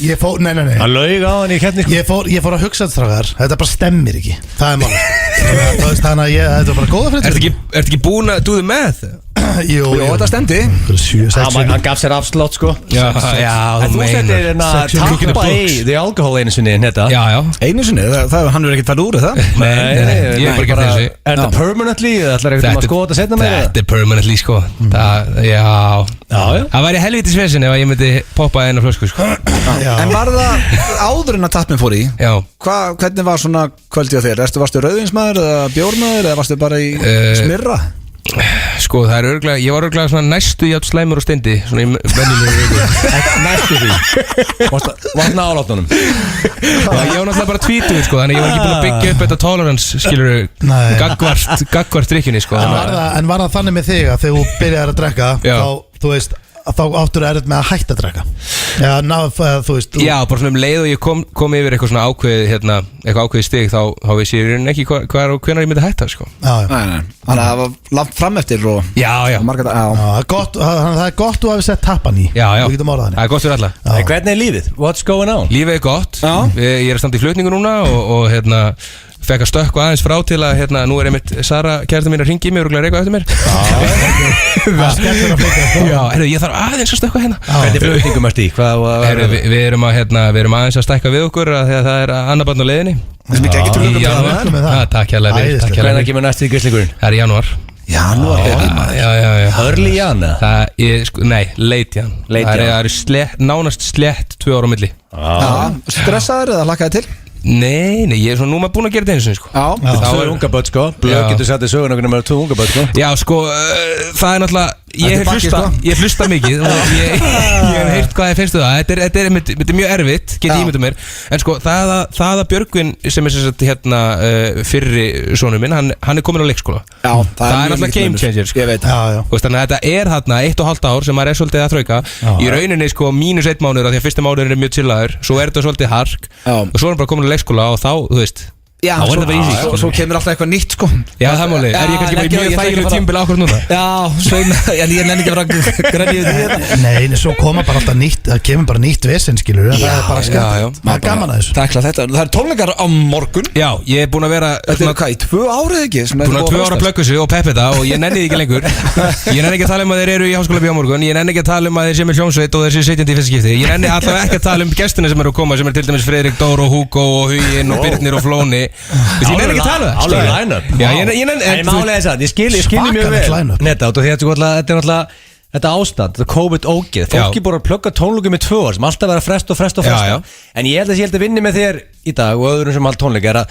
Ég fór, nei Hann laug á hann í keppni sko. Ég fór að hugsa strákar, þetta bara stemmir ekki. Það er málið. Þannig að þetta var bara góða fyrir Ertu ekki búin að do the math? Jú, þetta stemdi. 7-6 Hann gaf sér afslátt sko. Já, En þú settir hérna tappa í the alcohol einu sinni hérna. Já Einu sinni, hann verður ekkert farið úr það. Nei, ég er bara gert þessi. Er þetta permanently? Það ætlar ekkert að skoða þetta setna meira? Þetta er permanently sko. Það væri helvítis vesen ef ég myndi poppa eina flösku sko. En var það áður en að tappin fór í? Já. Hvernig var svona kvöldi á þér? Varstu rauðinsmaður eða bjórmaður eða varstu bara í smirra? Sko það er örgulega, ég var örgulega svona næstu jafn slæmur og Steindi. Svona í venjulegu viku. Næstu því Vatna áláttunum. Ég var náttúrulega bara 20 sko. Þannig ég var ekki búin að byggja upp þetta tolerance, skilur, gagvart drikkjunni sko. En var það þannig með þig að þegar þú byrjar að drekka þá, þú veist, þá áttur það erfitt með að hætta að drekka? Þú veist Já, bara svona leið og ég kom yfir eitthvað svona eitthvað ákveðið stig þá veist ég ekki hvað og hvenær ég myndi hætta sko. Nei. Þannig að það var langt fram eftir og Já Það er gott þú hafi sett tappan í. Já Við getum orðað Það er gott fyrir alla. Hvernig er lífið? What's going on? Lífið er gott. Ég er að standa í flutningu núna og fekk að stökkva aðeins frá til að nú er einmitt Sara kærasta mín að ringi mig og reyka eftir mér. Það er skemmtilega að flytja. Já, ég þarf aðeins að stökkva hérna. Hvernig flutningum ertu í? Við erum aðeins að stækka við okkur þegar það er annar barn á leiðinni. Þessum ekki til janúar. Takk hérlega fyrir. Hvernig kemur næst í grislingurinn? Það er janúar. Early jan? Nei, late jan. Það er nánast slétt 2 ára á milli. Stressaður eða hlakkaði til? Nei, ég er svona núma búin að gera þetta eins og sko. Þá er unga börn sko. Blöð getur sett í sögun okkur með 2 unga börn sko. Já sko, það er náttúrulega Ég hlusta mikið og ég hef heyrt hvað þið finnstu það. Þetta er mjög erfitt, get ég ímyndað mér. En sko, það að Björgvin sem er hérna fyrri sonur minn, hann er komin á leikskóla. Það er náttúrulega game changer sko. Ég veit Þannig að þetta er hérna 1,5 ár sem maður er svolítið að þrauka. Í rauninni sko -1 mánuður af því að fyrsta mánuður er mjög chillaður. Svo er þetta svolítið hark og svo er hann bara komin á leikskóla og þá, þú veist Já, svo kemur alltaf eitthvað nýtt sko. Já, það máli, er ég kannski bara mjög þægilegu tímbil ákvörð núna? Já, en ég nenni ekki að vera grænið þetta. Nei, svo koma bara alltaf nýtt, það kemur bara nýtt vesen, skilur. Það er bara skemmt, það er gaman að þessu. Takk fyrir þetta, það er tónleikar á morgun. Já, ég er búin að vera Þetta er hvað, í 2 árið ekki? Búin að 2 ára plöggusu og peppi þetta og ég nenni því ekki lengur. Ég nenni ekki að tala um að þeir eru í Háskóla Bíó á morgun. Ég nenni ekki að tala um að þeir sem er hljómsveit og þeir sem sitjandi í fyrsta skipti. Ég nenni allavega ekki að tala um gestina sem eru að koma, sem er til dæmis Friðrik Dór og Hugo og Huginn og Birnir og Flóni. Ég nenni ekki að tala um það. Line-up. Já, ég máli þess að ég skilji mjög vel. Netta, þetta er náttúrulega þetta ástand, þetta COVID-ógeð. Fólki búið að plugga tónleikum í 2 ár sem alltaf verða fresta og fresta og fresta. En ég held að vinni með þér í dag og öðrum sem hald tónleika er að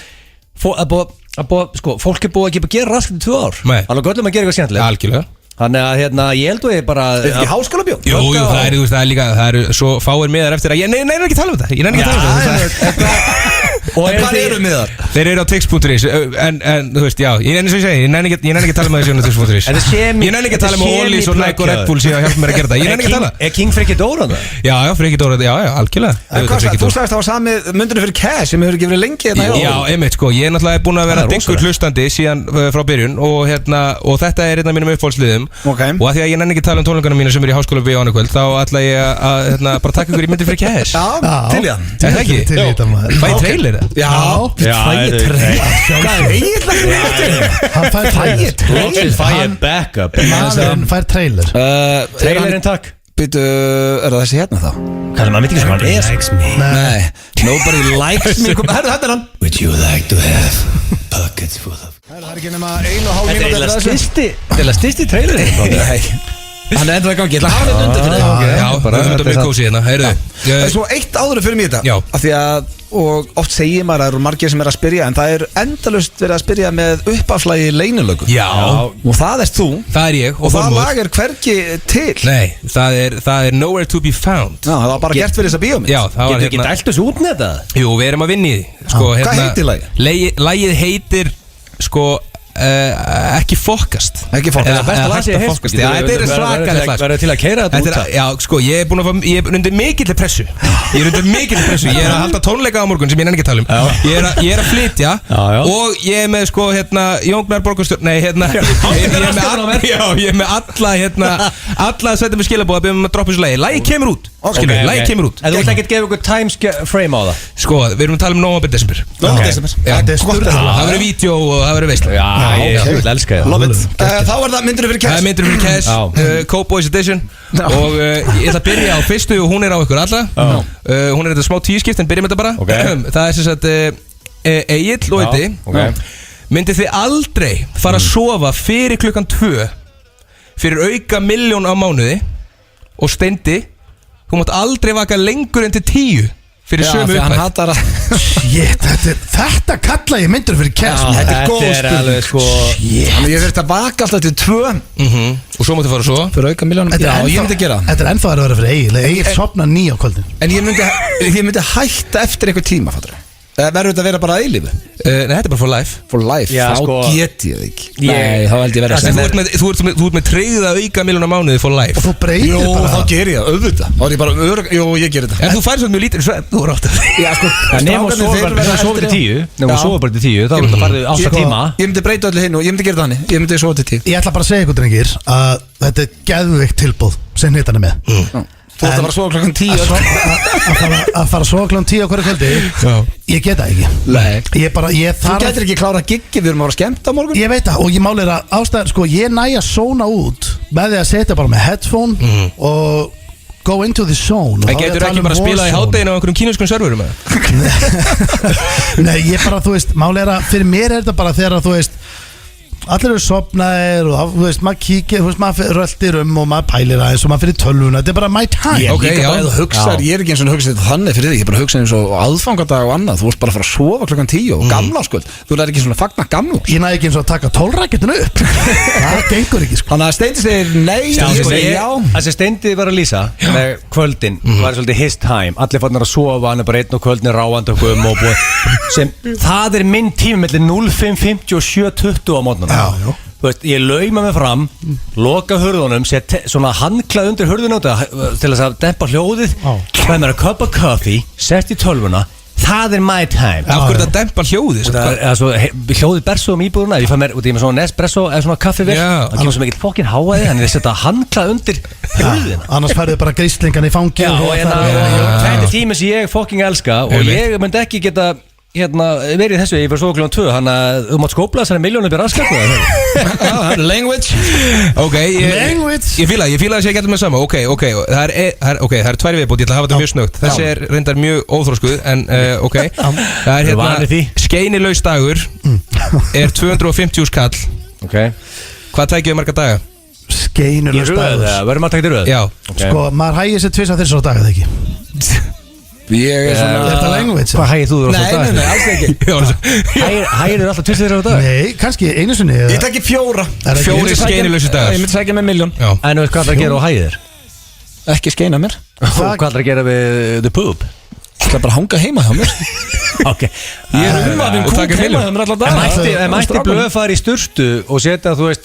fólk er búið að gera raskt í 2 ár. Alveg göllum að gera eitthvað skemmtilegt. Algjörlega. Þannig að ég held að ég bara Er þetta ekki Háskóla Bíó? Jú, það er líka, það eru svo fáir miðar eftir að ég nenni ekki að tala um þetta. Og hvað eru miðar? Þeir eru á tix.is en þú veist, já, ég nenni svo ég segi ég nenni ekki að tala um þessu á tix.is. Ég nenni ekki að tala um Ollís og Nike og Red Bull síðan að hjálpa mér að gera það. Ég nenni ekki að tala. Er King Freki Dóra það? Já, Freki Dóra, já, algjörlega. Þú sagðist það var samið myndinu fyrir Cash sem hefur ekki verið lengi hérna. Já, einmitt sko, ég er náttúrulega búin að vera dyngur hlustandi síðan frá byrjun og þetta er einn af mínum uppáhaldsliðum. Og að því að ég nenni ekki að tala um tónleikunum mína sem er í Háskóla Bíó annað kvöld, þá ætla ég að bara taka ykkur í myndi fyrir Cash. Já, til í það. Er það ekki? Til í þetta maður. Fæ trailer? Já, fæ trailer. Hann fær trailer. Fæ backup. Maðurinn fær trailer. Trailerinn takk. Býtu, er það þessi hérna þá? Hvað maður veit ekki sem hann er? Nei, nobody likes me. Þetta er hann. Would you like to have pockets full of Það er ekki nema 1,5 Þetta er mínútur eiginlega styrsti trailerinn. Nei, hann er enda að gangi, ég ætla að hafa þetta undir fyrir það. Já, við erum mjög kósið hérna, heyrðu. Það er svo eitt áður fyrir mig þetta. Já. Af því að, og oft segir maður að það eru margir sem er að spyrja, en það er endalaust verið að spyrja með uppaflægi leynilögu. Já. Og það ert þú. Það er ég Og það lag er hvergi til. Nei, það er nowhere to be found. Já, það var bara gert fyrir þessa bíómynd. Já, það var Getur ekki dælt þessu út með þetta? Jú, við erum að vinna í því sko, Hvað heitir lagið? Lagið heitir sko ekki fokast. Ekki fokast. Eða besta lag sem ég hef fokast. Já, þetta er svakalegt lag. Verður til að keyra þetta út? Já, sko, ég er búin að ég er undir mikill pressu. Ég er undir mikill pressu. Ég er að halda tónleika á morgun sem ég nenni ekki að tala um. Ég er að flytja og ég er með sko Jóngnar borgarstjórn, nei ég er með alla að setja mig skilabóð að byrja með að droppa þessu lagi. Lagi kemur út. Lagi kemur út. En þú ætla ekki að gefa ykkur time frame á það? Sko, við erum að tala um Nóvember, Desember. Þetta er sturt. Það verður vídeo og það verður veisla. Ég vil elska það. Love it. Þá er það myndir fyrir Það cash. er myndir fyrir Cash, Cowboys Edition. Og ég ætla að byrja á fyrstu og hún er á ykkur alla. Hún er þetta smá tíuskipt en byrjum þetta bara. Það er sem sagt Egill og Eddi. Myndið þið aldrei fara að sofa fyrir klukkan 2 fyrir auka 1 milljón á mánuði? Og Steindi, þú mátt aldrei vaka lengur en til 10 fyrir sömu hann upphæð. hatar að Shit, þetta kalla ég myndir fyrir cash. Þetta er góð alveg sko Þannig ég þurfti að vaka alltaf til 2 Og svo máttu fara að sofa. fyrir auka 1 milljón. Já, ég myndi gera það. Þetta er ennþá að vera fyrir Egil. Egil sopna 9 á kvöldin. En ég myndi hætta eftir einhver tíma, fattur þau? Verður þetta að vera bara að eilífu? Nei, þetta er bara for life. For life, Já, þá sko- get ég það ekki. Nei, þá held ég verið Þú ert með tryggða auka 1 milljón á mánuði for life. Og þú breytir Jú, bara þá ger ég það, auðvitað. Þá er ég bara jú, ég ger þetta. En þú færð svolítið mjög lítið svefn, þú er átt að því. Já, sko, Nefnum að sofa til 10 Nefnum að sofa bara til 10 Þá er þetta farið 8 tíma Ég myndi breyta öllu hinn og ég myndi gera það þannig. Ég myndi svo til 10. Ég ætla bara að segja ykkur drengir að þetta er geðveikt tilbúð sem hitt hann er með. Þú ætti að fara að sofa klokkan 10. Að fara að sofa klokkan 10 á hverju kvöldi. Ég get það ekki. Nei. Ég Þú þarf getur ekki klára giggi, við erum að vera skemmt á morgun. Ég veit það og ég máli er að ástæðan sko ég næ að zóna út með því að setja bara með headphone og go into the zone. En getur ekki bara að spila í hádeginu á einhverjum kínuskum serverum eða? Nei, ég bara, þú veist, máli er að fyrir mér er þetta bara þegar þú veist allir eru sopnaðir og þú veist, maður kíkir, þú veist, maður röltir og maður pælir aðeins og maður fyrir tölvuna, þetta er bara my time. Ég Ok, já. ég er ekki eins og hugsa þetta þannig fyrir því. Ég er bara að hugsa eins og aðfangadag og annað. Þú veist bara að fara að sofa klokkan 10 og gamla skuld. Þú er ekki svona að fagna gamla. Ég næ ekki eins og að taka 12 rakettinu upp. Það gengur ekki, sko. Þannig að Steindi segir nei. Ég segi já. Það sem Steindi var að lýsa með kvöldin var svolítið his time Allir fannir að sofa, hann er bara einn og kvöldin ráandi okkur og sem það er minn tími mellir 05:50 og 7:20 á mótnana. Þú veist, ég lauma mig fram, loka hurðunum, set svona handklað undir hurðunum til þess að dempa hljóðið, fæði mér að cup of coffee, sett í tölvuna, það er my time. Af hverju þetta dempa hljóðið? Hljóðið ber svo íbúðuna, ég fæði mér út í með svona Nespresso eða svona kaffivél, það kemur svo mikið fokkin háaði, þannig að setja handklað undir hurðina. Annars færðu bara gríslingan í fangi. Já, og þetta er tími sem ég fokking elska og ég myndi ekki geta verið í þessu, ég fyrir svo klukkan 2 þannig að þú mátt skópla þessari miljónu byrja raskat. Language. Ok, ég fíla að ég geta með sama. Ok, það er 2 viðbútt, ég ætla að hafa þetta mjög snögt. Þessi er reyndar mjög óþróskuð, en ok. Það er skeinilaus dagur er 250 skall. Ok. Hvað tækjum við marga daga? Skeinulaus dagur. Verðum að taka til röð? Já. Sko, maður hægir sér 2 á þessu á daga, það ekki? Ég er svona Er þetta language? Hvað hægir þú þér alltaf á dag? Nei, alls ekki. Hægir þér alltaf 20 þeirra á dag? Nei, kannski einu sinni. Ég tekki 4. 4 skeinilausi dagar. Ég myndi sækja með 1 milljón. En þú veist hvað það að gera á hægir þér? Ekki skeina mér. Hvað það að gera við the poop? Það er bara að hanga heima hjá mér. Ok. Ég er umvafinn Og taka kúk heima milljón. hjá mér allar dagar. En mætti blöð fara í sturtu og setja, þú veist,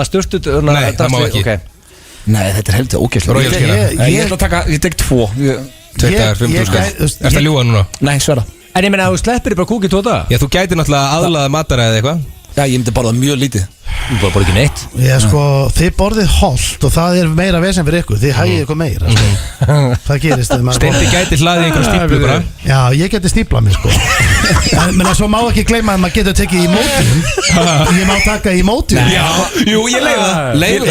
sturtu Nei, það má ekki. Nei, þetta er heldur ógeðslega. Royal skeina. Ég ætla að taka, ég tek 2. 2 dagar, 5 skall. Ertu að ljúga núna? Nei, sverða. En ég meina að þú sleppir bara kúk í 2 daga? Já, þú gætir náttúrulega aðlaða mataræði eitthvað. Já, ég myndi bara það mjög lítið. Þú var bara ekki neitt Ég sko, þið borðið holt og það er meira vesen fyrir ykkur. Þið hægið ykkur meira sko. Það gerist þegar maður Steindi gæti hlaðið einhverja stíplu bara Já, ég geti stíplað mér sko. En menn að svo má ekki gleyma að maður getur tekið í mótum. Ég má taka í mótum. Já, jú, ég leiði það Ég leiði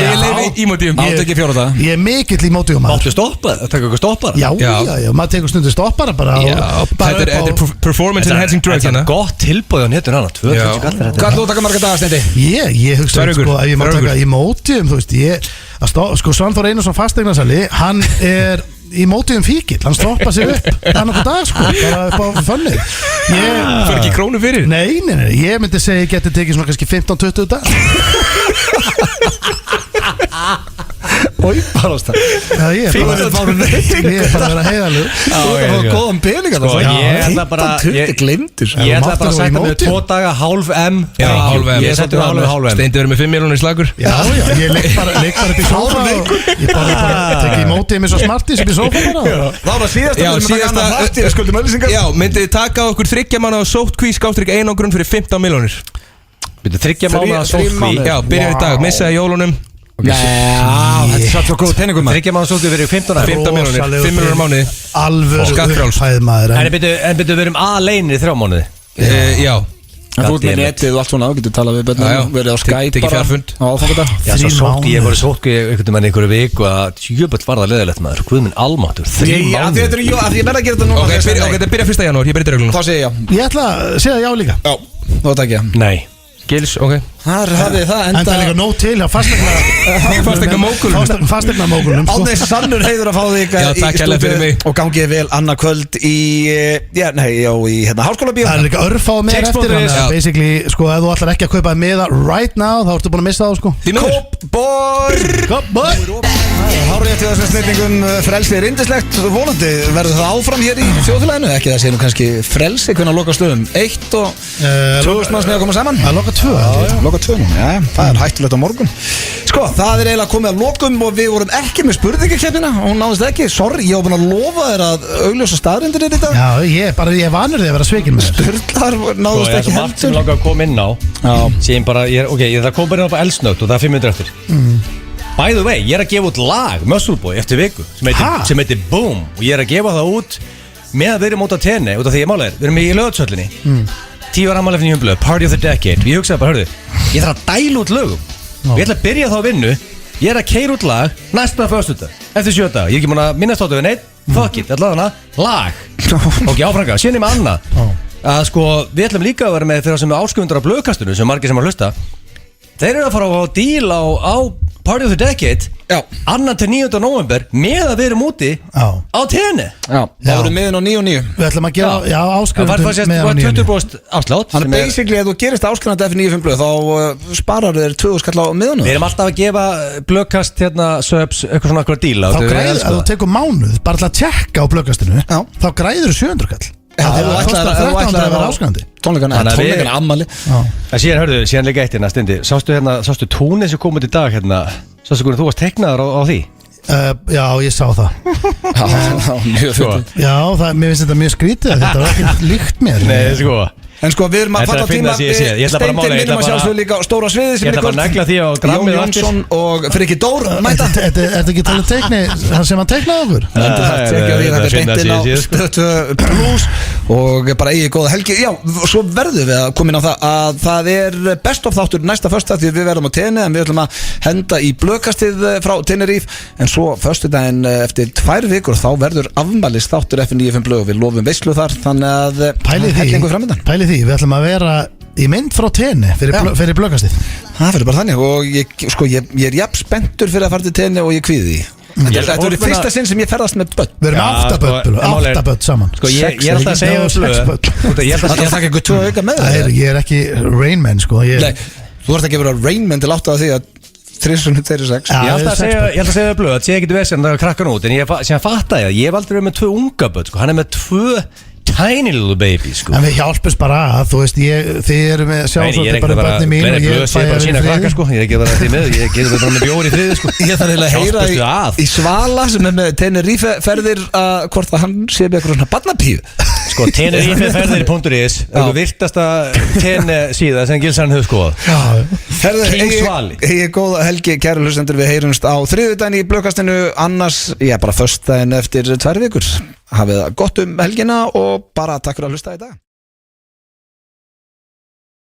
í mótíum Áttu ekki 4 daga Ég er mikill í mótum maður. Máttu stoppa, það taka ykkur stoppar Já, maður tekur stundu stoppara bara. Þetta er performance enhancing drug Þetta hérna er gott tilbúið á netun hana 2.000 kallar þetta Hvað þú taka marga daga, Steindi? Ég hugsa Tvær vikur, sko, ef ég má tvær taka vikur. í mótum, þú veist, sko Svanþór Einarsson fasteignarsali, hann er í mótum fíkill, hann stoppa sig upp annað på dag, sko, bara upp á fönnið. Fyrir ekki krónu fyrir Nei, ég myndi segja ég geti tekið svona kannski 15-20 dag. Ói, bara ást það Já, ég er bara að vera heiðalug. Þú ert að fá góðan pening Sko, ég ætla bara 20 glimtur Ég ætla bara að setja mig 2 daga hálf M Já, hálf M. Ég setja mig hálf M Steindi verður með 5 miljónir slagur Já, ég leik bara upp í sófa og ég bara tekið í mótið mér svo smartis upp í sófa bara. Það var síðasta Já, síðasta skuldum öllisingar Já, myndið þið taka okkur 3 mánuða sóttkví skástrík einangrun fyrir 15 miljónir Byrju 3 mánuða Þrír sótkví mánuðir. Já, byrjar í dag, missaði jólunum Já, þetta er satt svo góð peningum 3 mánuða sótkví fyrir 15 ára 15 miljónir, 5 miljónir á mánuði Alvöru Skattfrjáls. upphæð maður. En byrju við erum aleinir í 3 mánuði Já, Þú ert með netið og allt svona, þú getur talað við Já, já. börnum, verið á Skype Tekið fjarfund. á áfangadag. Já, svo 3 sótkví, ég mánuðir. voru sótkví einhvern veginn einhverju viku að jöböld var það leðilegt maður Guð minn almáttur 3 Ég mánuði verð að gera þetta núna ok, þetta byrja 1. janúar, ég byrja í dreiglunum Þá segi ég já Ég ætla að segja já líka. Já, þá takk ég Nei Gils, ok Þar hafið það En það er líka nóg til hjá Fasteignamógulum. Fasteignamógulum sko. Ánægis sannur heiður að fá þig Já, takk hérlega fyrir mig. Og gangið vel annað kvöld í hérna Háskóla Bíó Það er líka örfá með eftir Text.is. þannig að basically, sko, ef þú ætlar ekki að kaupa meða right now, þá ertu búin að missa það, sko. Því miður. Kópbor Hárið til þessum snillingum frelsi er indislegt Vonandi verður það áfram hér í þjóðfélaginu Ekki það sé nú kannski frelsi hvernig að loka stöðum 1 og 2000 manns með að koma saman Það loka 2 Loka 2 nú, já, það er hættulegt á morgun Sko, það er eiginlega komið að lokum og við vorum ekki með spurningakeppnina og hún náðist ekki, sorry, ég var búin að lofa þér að augljósa staðrindir í þetta Já, ég er vanur því að vera svikinn með þér. Sturlar náðist Það er ekki svo margt sem heldur langar að koma inn á Já, Síðan bara, ég ætla að koma bara inn á elsnögt og það er 5 minnur eftir By the way, ég er að gefa út lag Muscle Boy eftir viku sem heitir Boom og ég er að gefa það út með að við erum út á tenni út af því ég mála þér, við erum í lögatsöllinni 10 ára afmæli fyrir Nýjumblöð, Party of the Decade Ég hugsaði bara, hörðu, ég þarf að dæla út lögum og ég ætla að byrja þá að vinnu ég er að keyra út lag næsta föstudag eftir 7 daga, ég er ekki múin að minnast á þetta við neitt fuck it, allavega hana, lag og áfranga, síðan ég með annað að sko, við ætlum líka að vera með þeirra sem er áskrifundar á blöðkastinu sem margir sem að hlusta þeir eru að fara á díl á Party of the Decade já, 2. til 9. november með að við erum úti Já. á tenni já, það voru miðin á 9 og 9 Við ætlum að gera, já, það áskrifundum var sérst, var 20% afslátt Þannig sem er- basically ef þú gerist áskrifandi F95 blöð þá sparar þér 2000 skall á miðunum Við erum alltaf að gefa blöðkast hérna, subs, eitthvað svona eitthvað díla Þá græður, ef þú tekur mánuð, bara til að tjekka á blöggastinu, Já. þá græður 700 kall. Já, ef þú Það ætlar kostar að 1300 að vera áskrifandi. tónleikana ammali En síðan, hörðu, síðan líka eitt hérna, Steindi Sástu tónið sem kom út í dag hérna Sástu hvernig þú varst teiknaður á því Já, ég sá það. Mjög Sko. fyrir Já, mér finnst þetta mjög skrítið, þetta var ekki líkt mér. Nei, sko En sko við erum að Þetta er falla að finna tíma sig, ég sé það. Ég ætla bara að mála, Steindir ég ætla minnum að bara- sjálfsögðu líka á stóra sviði sem Ég ætla bara að negla því á Jón grammið Jónsson og Friki Dór mæta Er þetta ekki talið teikni sem hann teiknaði okkur? Þetta er tekið á því, þetta er beint inn á Stöð 2 Plus og bara eigið góða helgi Já, svo verðum við að koma inn á það að það er best of þáttur næsta föstudag því við verðum á tenni en við ætlum að henda í blöðkastið frá Tenerife en svo föstudaginn eftir 2 vikur þá verður afmælis þáttur F95 blöð og við lofum veislu þar þannig að hellingu framöndan Pæli því, við ætlum að vera í mynd frá tenni fyrir blöggastið. Það verður bara þannig og ég er jafn spenntur fyrir að fara til tenni og ég kvíði því Þetta verður fyrsta sinn sem ég ferðast með börn Við erum Já, 8 sko, börn, en málið er- 8 börn saman. Sko, ég er alltaf að segja Já, um 6 blöð börn. Ég er Það alltaf er það ekki 2 auka með Það er, ég er ekki Rain Man, sko. Nei, þú ert ekki að vera Rainman til 8 af því að 3-6 Já. Ég er alltaf að sex segja, börn. ég ætla að segja það blöð, það sé ekkert vesend að krakka nút, en síðan fatta ég að ég hef aldrei verið með 2 unga börn, sko, hann er með 2 tiny little baby, sko. En við hjálpumst bara að, þú veist, þið eru með Nei, ég er sjálfsvöldi ekki bara bara börni mín Glenni og ég blöð, sé bara sína krakka, sko, ég er ekki bara því með, ég getur bara með bjóri í friði, sko. Ég þarf eiginlega að heyra Hjálpastu að. í Svala sem er með Tenerife ferðir að hvort að hann sé með eitthvað svona barnapíu Sko, tenerife.is virtasta síða sem Gilsan hefur skoðað King Svali. Ég góða helgi, kæru hlustendur, við heyrumst á þriðjudaginn í blökkastinu, annars, bara föstudaginn eftir 2 vikur. Hafið það gott helgina og bara takk fyrir að hlusta í dag.